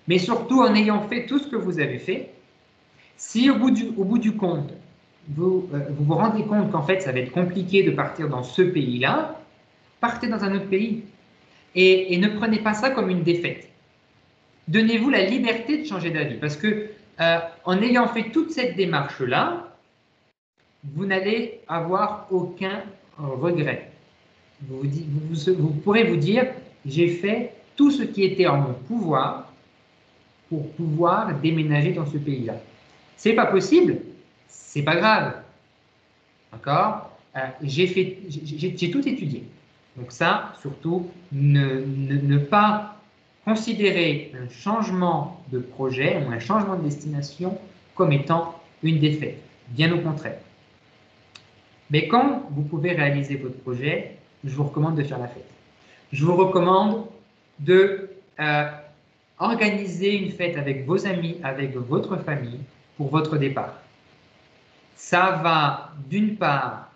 mais surtout en ayant fait tout ce que vous avez fait, si au bout du compte, vous rendez compte qu'en fait, ça va être compliqué de partir dans ce pays-là, partez dans un autre pays. Et ne prenez pas ça comme une défaite. Donnez-vous la liberté de changer d'avis. Parce que en ayant fait toute cette démarche-là, vous n'allez avoir aucun regret. Vous pourrez vous dire, j'ai fait tout ce qui était en mon pouvoir pour pouvoir déménager dans ce pays-là. C'est pas possible, c'est pas grave. D'accord? J'ai tout étudié. Donc ça, surtout, ne pas considérer un changement de projet ou un changement de destination comme étant une défaite. Bien au contraire. Mais quand vous pouvez réaliser votre projet, je vous recommande de faire la fête. Je vous recommande de organiser une fête avec vos amis, avec votre famille pour votre départ. Ça va, d'une part,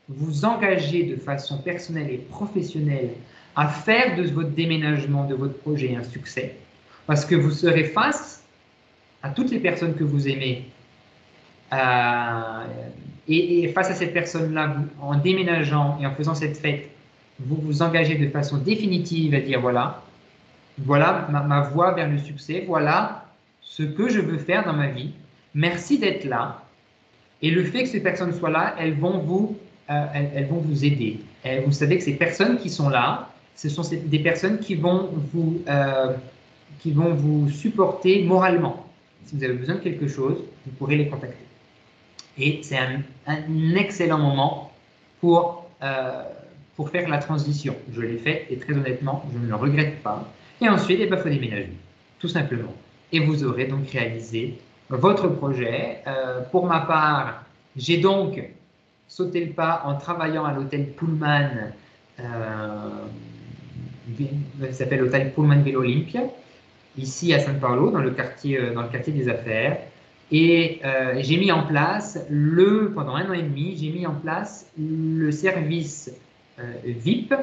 vous engager de façon personnelle et professionnelle à faire de votre déménagement, de votre projet un succès, parce que vous serez face à toutes les personnes que vous aimez. Et face à cette personne-là, en déménageant et en faisant cette fête, vous vous engagez de façon définitive à dire voilà ma voie vers le succès, voilà ce que je veux faire dans ma vie. Merci d'être là. Et le fait que ces personnes soient là, elles vont vous aider. Et vous savez que ces personnes qui sont là, ce sont des personnes qui vont vous supporter moralement. Si vous avez besoin de quelque chose, vous pourrez les contacter. Et c'est un excellent moment pour faire la transition. Je l'ai fait et très honnêtement, je ne le regrette pas. Et ensuite, il faut déménager, tout simplement. Et vous aurez donc réalisé votre projet. Pour ma part, j'ai donc sauté le pas en travaillant à l'hôtel Pullman, ça s'appelle l'hôtel Pullman Villa Olympia, ici à São Paulo, dans le quartier des affaires. Et j'ai mis en place, pendant 1 an et demi, j'ai mis en place le service VIP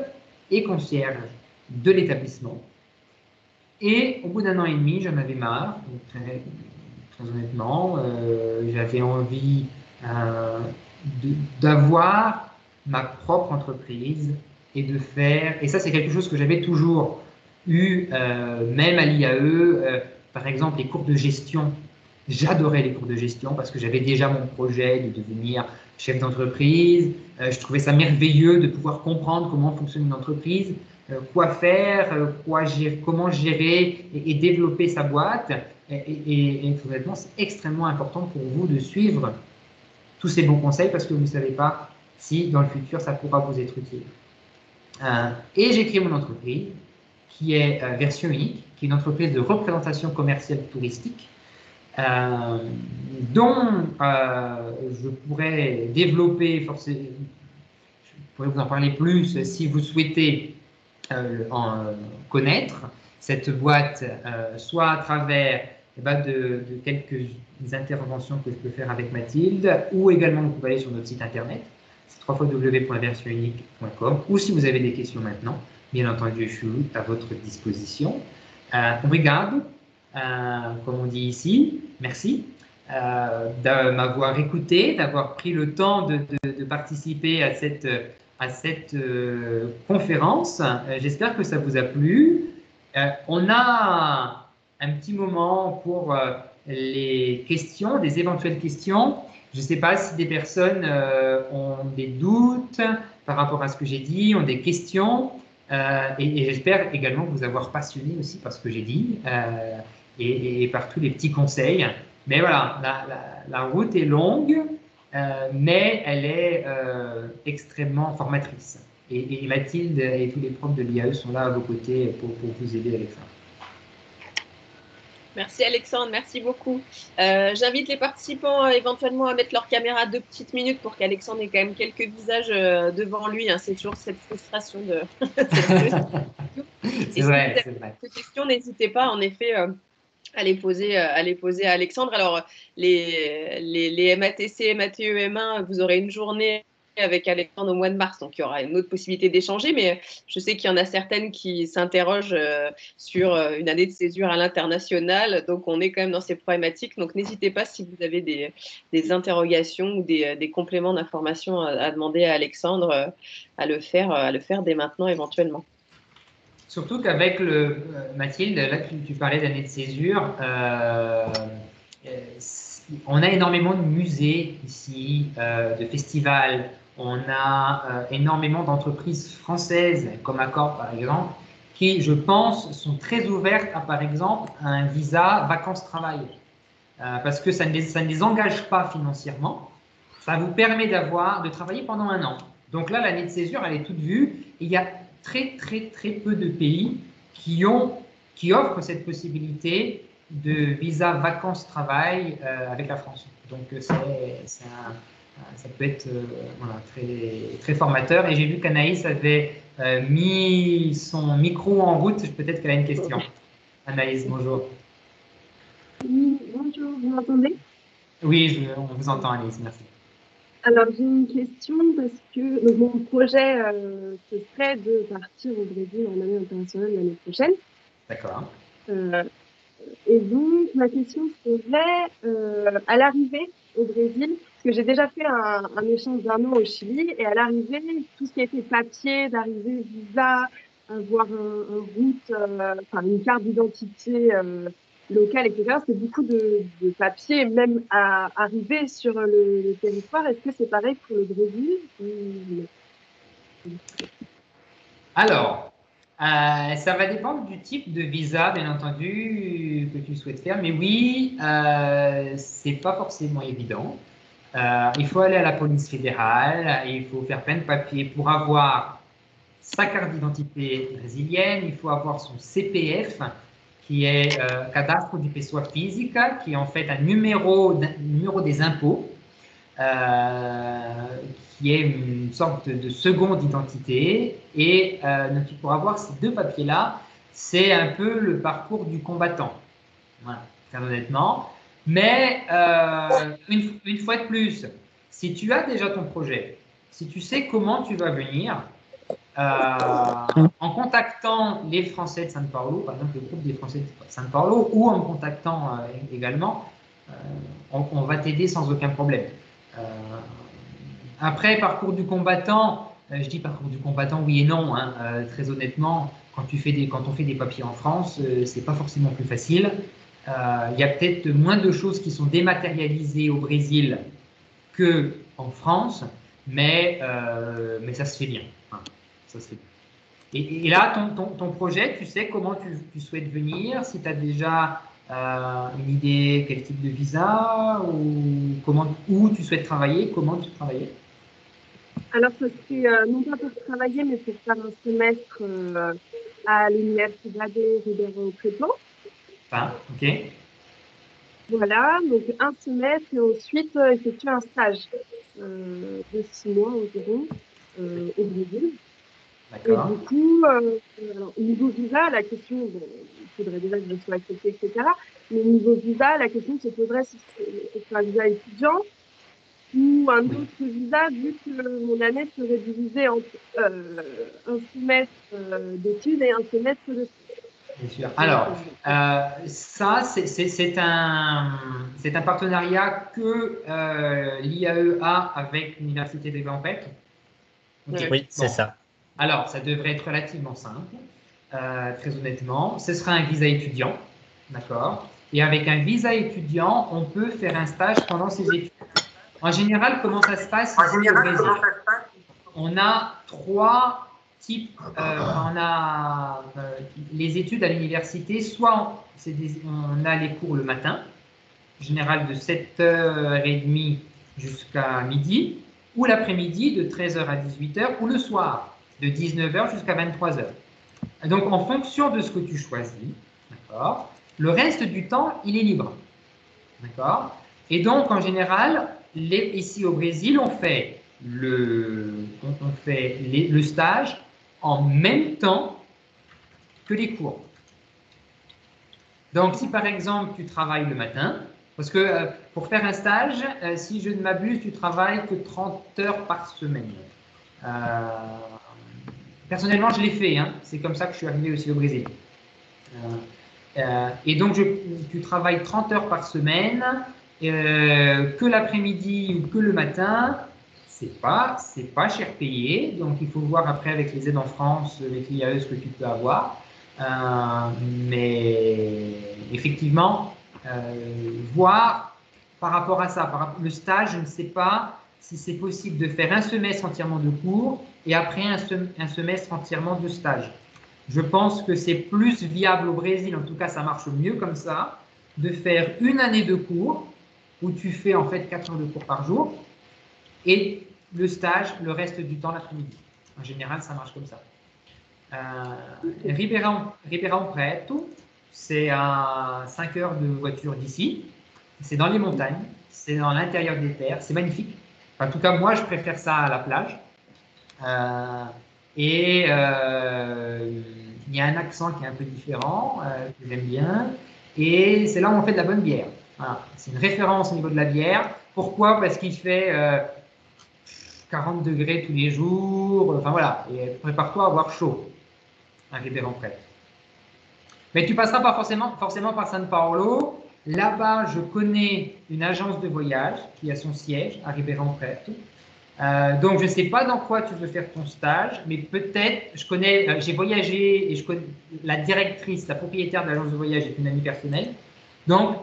et concierge de l'établissement. Et au bout d'1 an et demi, j'en avais marre, très honnêtement. J'avais envie d'avoir ma propre entreprise et de faire. Et ça, c'est quelque chose que j'avais toujours eu, même à l'IAE, par exemple, les cours de gestion. J'adorais les cours de gestion parce que j'avais déjà mon projet de devenir chef d'entreprise. Je trouvais ça merveilleux de pouvoir comprendre comment fonctionne une entreprise, quoi faire, comment gérer et développer sa boîte. Et honnêtement, c'est extrêmement important pour vous de suivre tous ces bons conseils parce que vous ne savez pas si dans le futur ça pourra vous être utile. Et j'ai créé mon entreprise qui est Version Unique, qui est une entreprise de représentation commerciale touristique. Dont je pourrais développer, je pourrais vous en parler plus si vous souhaitez en connaître cette boîte, soit à travers de quelques interventions que je peux faire avec Mathilde, ou également vous pouvez aller sur notre site internet, c'est www.versionunique.com, ou si vous avez des questions maintenant, bien entendu, je suis à votre disposition. Obrigado. Comme on dit ici, merci de m'avoir écouté, d'avoir pris le temps de participer à cette conférence. J'espère que ça vous a plu. On a un petit moment pour les questions, des éventuelles questions. Je ne sais pas si des personnes ont des doutes par rapport à ce que j'ai dit, ont des questions. Et j'espère également vous avoir passionné aussi par ce que j'ai dit et par tous les petits conseils. Mais voilà, la route est longue, mais elle est extrêmement formatrice. Et Mathilde et tous les profs de l'IAE sont là à vos côtés pour vous aider avec ça. Merci Alexandre, merci beaucoup. J'invite les participants éventuellement à mettre leur caméra 2 petites minutes pour qu'Alexandre ait quand même quelques visages devant lui. Hein. C'est toujours cette frustration de... C'est vrai, si vous avez des questions, n'hésitez pas en effet à les poser à Alexandre. Alors, les MATC, MATE, M1, vous aurez une journée avec Alexandre au mois de mars, donc il y aura une autre possibilité d'échanger, mais je sais qu'il y en a certaines qui s'interrogent sur une année de césure à l'international, donc on est quand même dans ces problématiques, donc n'hésitez pas si vous avez des interrogations ou des compléments d'informations à demander à Alexandre à le faire dès maintenant éventuellement. Surtout qu'avec Mathilde, là tu parlais d'année de césure, on a énormément de musées ici, de festivals, on a énormément d'entreprises françaises, comme Accor par exemple, qui, je pense, sont très ouvertes à, par exemple, un visa vacances-travail. Parce que ça ne les engage pas financièrement, ça vous permet de travailler pendant un an. Donc là, l'année de césure, elle est toute vue. Et il y a très, très, très peu de pays qui offrent cette possibilité de visa vacances-travail avec la France. Donc ça peut être voilà, très, très formateur. Et j'ai vu qu'Anaïs avait mis son micro en route. Peut-être qu'elle a une question. Anaïs, bonjour. Oui, bonjour, vous m'entendez? Oui, on vous entend, Anaïs, merci. Alors, j'ai une question parce que donc, mon projet, ce serait de partir au Brésil en année internationale l'année prochaine. D'accord. Et donc, ma question serait, à l'arrivée au Brésil, parce que j'ai déjà fait un échange d'un an au Chili, et à l'arrivée, tout ce qui était papier, d'arrivée, visa, avoir un route, enfin une carte d'identité locale, etc. C'est beaucoup de papier, même à arriver sur le territoire. Est-ce que c'est pareil pour le Brésil Alors, ça va dépendre du type de visa, bien entendu, que tu souhaites faire. Mais oui, c'est pas forcément évident. Il faut aller à la police fédérale, il faut faire plein de papiers pour avoir sa carte d'identité brésilienne, il faut avoir son CPF, qui est Cadastro de Pessoa Física, qui est en fait un numéro des impôts. Qui est une sorte de seconde identité. Et donc, pour avoir ces deux papiers-là, c'est un peu le parcours du combattant. Voilà, très honnêtement. Mais une fois de plus, si tu as déjà ton projet, si tu sais comment tu vas venir, en contactant les Français de São Paulo, par exemple le groupe des Français de São Paulo, ou en me contactant également, on va t'aider sans aucun problème. Après, parcours du combattant, je dis parcours du combattant oui et non, hein, très honnêtement, quand on fait des papiers en France, c'est pas forcément plus facile. Il y a peut-être moins de choses qui sont dématérialisées au Brésil qu'en France, mais ça se fait bien. Hein, ça se fait bien. Et là, ton projet, tu sais comment tu souhaites venir, si tu as déjà une idée, quel type de visa, ou où tu souhaites travailler, comment tu travailles? Alors, ça serait non pas pour travailler, mais pour faire un semestre à l'Universidade Ribeirão Preto. Enfin, ok. Voilà, donc un semestre et ensuite effectuer un stage de 6 mois environ au Brésil. Et du coup, alors, niveau visa, la question, bon, il faudrait déjà que je sois acceptée, etc. Mais niveau visa, la question se poserait si c'est un visa étudiant ou un autre visa, vu que mon année serait divisée entre un semestre d'études et un semestre de stage. Bien sûr. Alors, ça, c'est un partenariat que l'IAE a avec l'Université de Gambetta. Okay. Oui, c'est ça. Alors, ça devrait être relativement simple, très honnêtement. Ce sera un visa étudiant, d'accord? Et avec un visa étudiant, on peut faire un stage pendant ses études. En général, comment ça se passe ici au Brésil? On a trois types. On a les études à l'université, soit on a les cours le matin, en général de 7h30 jusqu'à midi, ou l'après-midi de 13h à 18h, ou le soir de 19h jusqu'à 23h. Donc, en fonction de ce que tu choisis, d'accord, le reste du temps, il est libre. D'accord? Et donc, en général, ici au Brésil, on fait le stage en même temps que les cours. Donc, si par exemple, tu travailles le matin, Parce que pour faire un stage, si je ne m'abuse, tu travailles que 30 heures par semaine. Personnellement, je l'ai fait. Hein. C'est comme ça que je suis arrivé aussi au Brésil. Et donc, tu travailles 30 heures par semaine, que l'après-midi ou que le matin. C'est pas cher payé. Donc, il faut voir après avec les aides en France, avec l'IAE, ce que tu peux avoir. Mais effectivement, voir par rapport à ça, le stage, je ne sais pas si c'est possible de faire un semestre entièrement de cours et après un semestre entièrement de stage. Je pense que c'est plus viable au Brésil, en tout cas ça marche mieux comme ça, de faire une année de cours où tu fais en fait 4 heures de cours par jour et le stage le reste du temps l'après-midi. En général, ça marche comme ça. Ribeirão Preto, c'est à 5 heures de voiture d'ici. C'est dans les montagnes, c'est dans l'intérieur des terres, c'est magnifique. En tout cas, moi, je préfère ça à la plage. Il y a un accent qui est un peu différent, que j'aime bien. Et c'est là où on fait de la bonne bière. Voilà. C'est une référence au niveau de la bière. Pourquoi? Parce qu'il fait 40 degrés tous les jours. Enfin voilà, et prépare-toi à avoir chaud à Ribeirão Preto. Mais tu passeras pas forcément par São Paulo. Là-bas, je connais une agence de voyage qui a son siège à Ribeirão Preto. Donc, je ne sais pas dans quoi tu veux faire ton stage, mais peut-être, j'ai voyagé et je connais la directrice, la propriétaire de l'agence de voyage est une amie personnelle. Donc,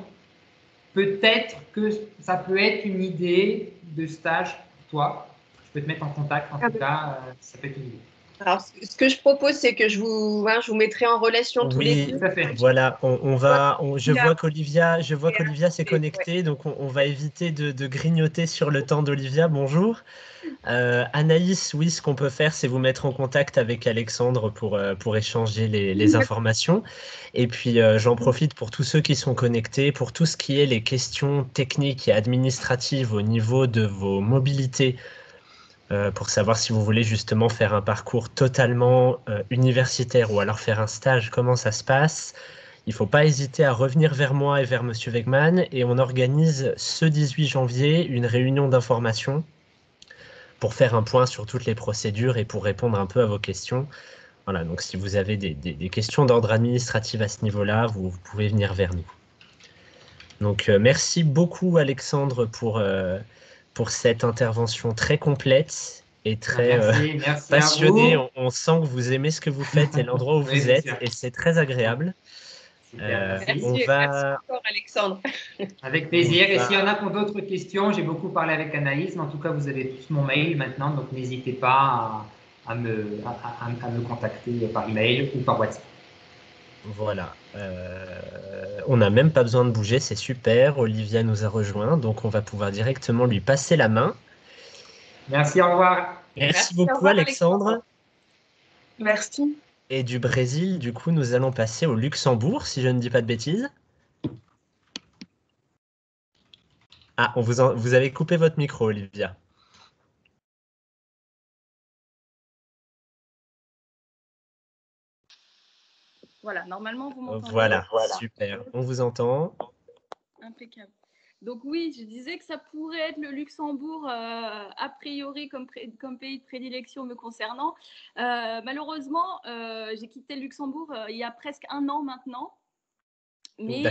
peut-être que ça peut être une idée de stage pour toi. Je peux te mettre en contact, en tout cas, ça peut être une idée. Alors, ce que je propose, c'est que je vous mettrai en relation tous les deux. Voilà, je vois qu'Olivia s'est connectée, donc on va éviter de grignoter sur le temps d'Olivia. Bonjour. Anaïs, oui, ce qu'on peut faire, c'est vous mettre en contact avec Alexandre pour échanger les informations. Et puis, j'en profite pour tous ceux qui sont connectés, pour tout ce qui est les questions techniques et administratives au niveau de vos mobilités, pour savoir si vous voulez justement faire un parcours totalement universitaire ou alors faire un stage, comment ça se passe. Il ne faut pas hésiter à revenir vers moi et vers Monsieur Wegman, et on organise ce 18 janvier une réunion d'information pour faire un point sur toutes les procédures et pour répondre un peu à vos questions. Voilà, donc si vous avez des questions d'ordre administratif à ce niveau-là, vous pouvez venir vers nous. Donc merci beaucoup Alexandre pour cette intervention très complète et très merci passionnée. On sent que vous aimez ce que vous faites et l'endroit où vous êtes, et c'est très agréable. Merci encore Alexandre. Avec plaisir. Et s'il y en a pour d'autres questions, j'ai beaucoup parlé avec Anaïs, mais en tout cas, vous avez tous mon mail maintenant, donc n'hésitez pas à me contacter par email ou par WhatsApp. Voilà. On n'a même pas besoin de bouger, c'est super. Olivia nous a rejoint, donc on va pouvoir directement lui passer la main. Merci, au revoir. Merci beaucoup Alexandre. Merci. Et du Brésil, du coup, nous allons passer au Luxembourg, si je ne dis pas de bêtises. Ah, vous avez coupé votre micro, Olivia. Voilà, normalement, vous m'entendez. Voilà, super. On vous entend. Impeccable. Donc oui, je disais que ça pourrait être le Luxembourg, a priori, comme pays de prédilection me concernant. Malheureusement, j'ai quitté le Luxembourg il y a presque 1 an maintenant. Mais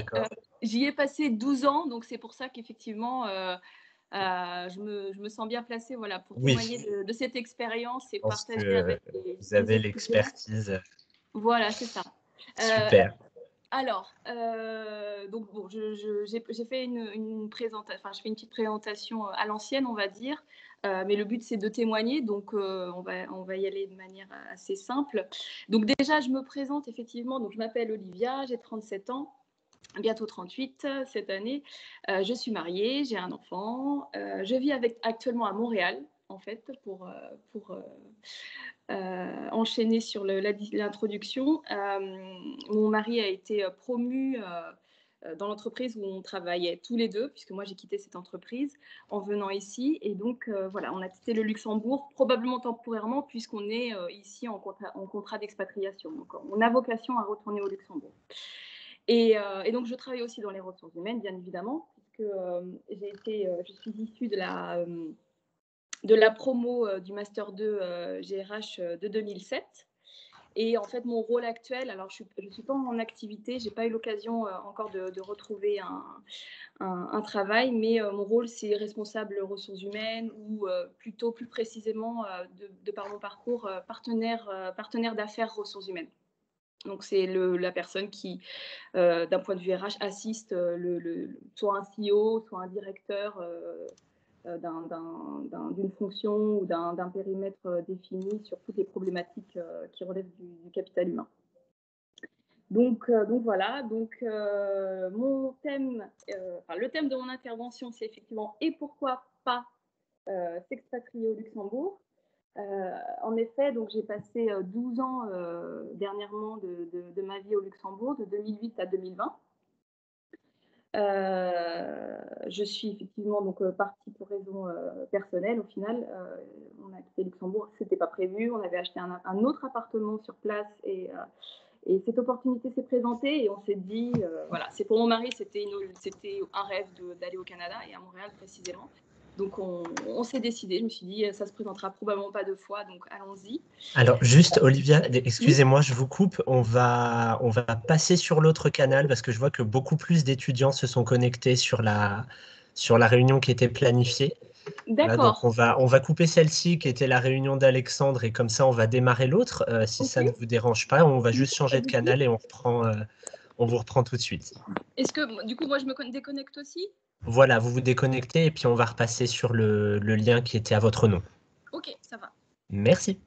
j'y ai passé 12 ans, donc c'est pour ça qu'effectivement, je me sens bien placée pour témoigner de cette expérience et partager avec vous avez l'expertise. Voilà, c'est ça. Super. Alors, donc bon, j'ai fait une présentation, enfin, je fais une petite présentation à l'ancienne, on va dire, mais le but c'est de témoigner, donc on va y aller de manière assez simple. Donc déjà, je me présente effectivement, donc je m'appelle Olivia, j'ai 37 ans. Bientôt 38 cette année. Je suis mariée, j'ai un enfant. Je vis actuellement à Montréal, en fait, pour enchaîner sur l'introduction. Mon mari a été promu dans l'entreprise où on travaillait tous les deux, puisque moi j'ai quitté cette entreprise en venant ici. Et donc voilà, on a quitté le Luxembourg, probablement temporairement, puisqu'on est ici en contrat d'expatriation. Donc on a vocation à retourner au Luxembourg. Et donc, je travaille aussi dans les ressources humaines, bien évidemment, puisque je suis issue de la promo du Master 2 GRH de 2007. Et en fait, mon rôle actuel, alors je ne suis pas en activité, je n'ai pas eu l'occasion encore de retrouver un travail, mais mon rôle, c'est responsable ressources humaines ou plutôt plus précisément, de par mon parcours, partenaire d'affaires ressources humaines. Donc, c'est la personne qui, d'un point de vue RH, assiste soit un CEO, soit un directeur d'une fonction ou d'un périmètre défini sur toutes les problématiques qui relèvent du capital humain. Donc voilà, mon thème, le thème de mon intervention, c'est effectivement « Et pourquoi pas s'expatrier au Luxembourg ?» En effet, donc j'ai passé 12 ans dernièrement de ma vie au Luxembourg, de 2008 à 2020. Je suis effectivement donc partie pour raison personnelle. Au final, on a quitté Luxembourg, c'était pas prévu. On avait acheté un autre appartement sur place et cette opportunité s'est présentée et on s'est dit, voilà, c'est pour mon mari, c'était un rêve d'aller au Canada et à Montréal précisément. Donc, on s'est décidé. Je me suis dit, ça se présentera probablement pas 2 fois, donc allons-y. Alors, juste, Olivia, excusez-moi, je vous coupe. On va passer sur l'autre canal parce que je vois que beaucoup plus d'étudiants se sont connectés sur la réunion qui était planifiée. D'accord. Voilà, donc on va couper celle-ci qui était la réunion d'Alexandre et comme ça, on va démarrer l'autre. Si ça ne vous dérange pas, on va juste changer de canal et on vous reprend tout de suite. Est-ce que, du coup, moi, je me déconnecte aussi ? Voilà, vous vous déconnectez et puis on va repasser sur le lien qui était à votre nom. Ok, ça va. Merci.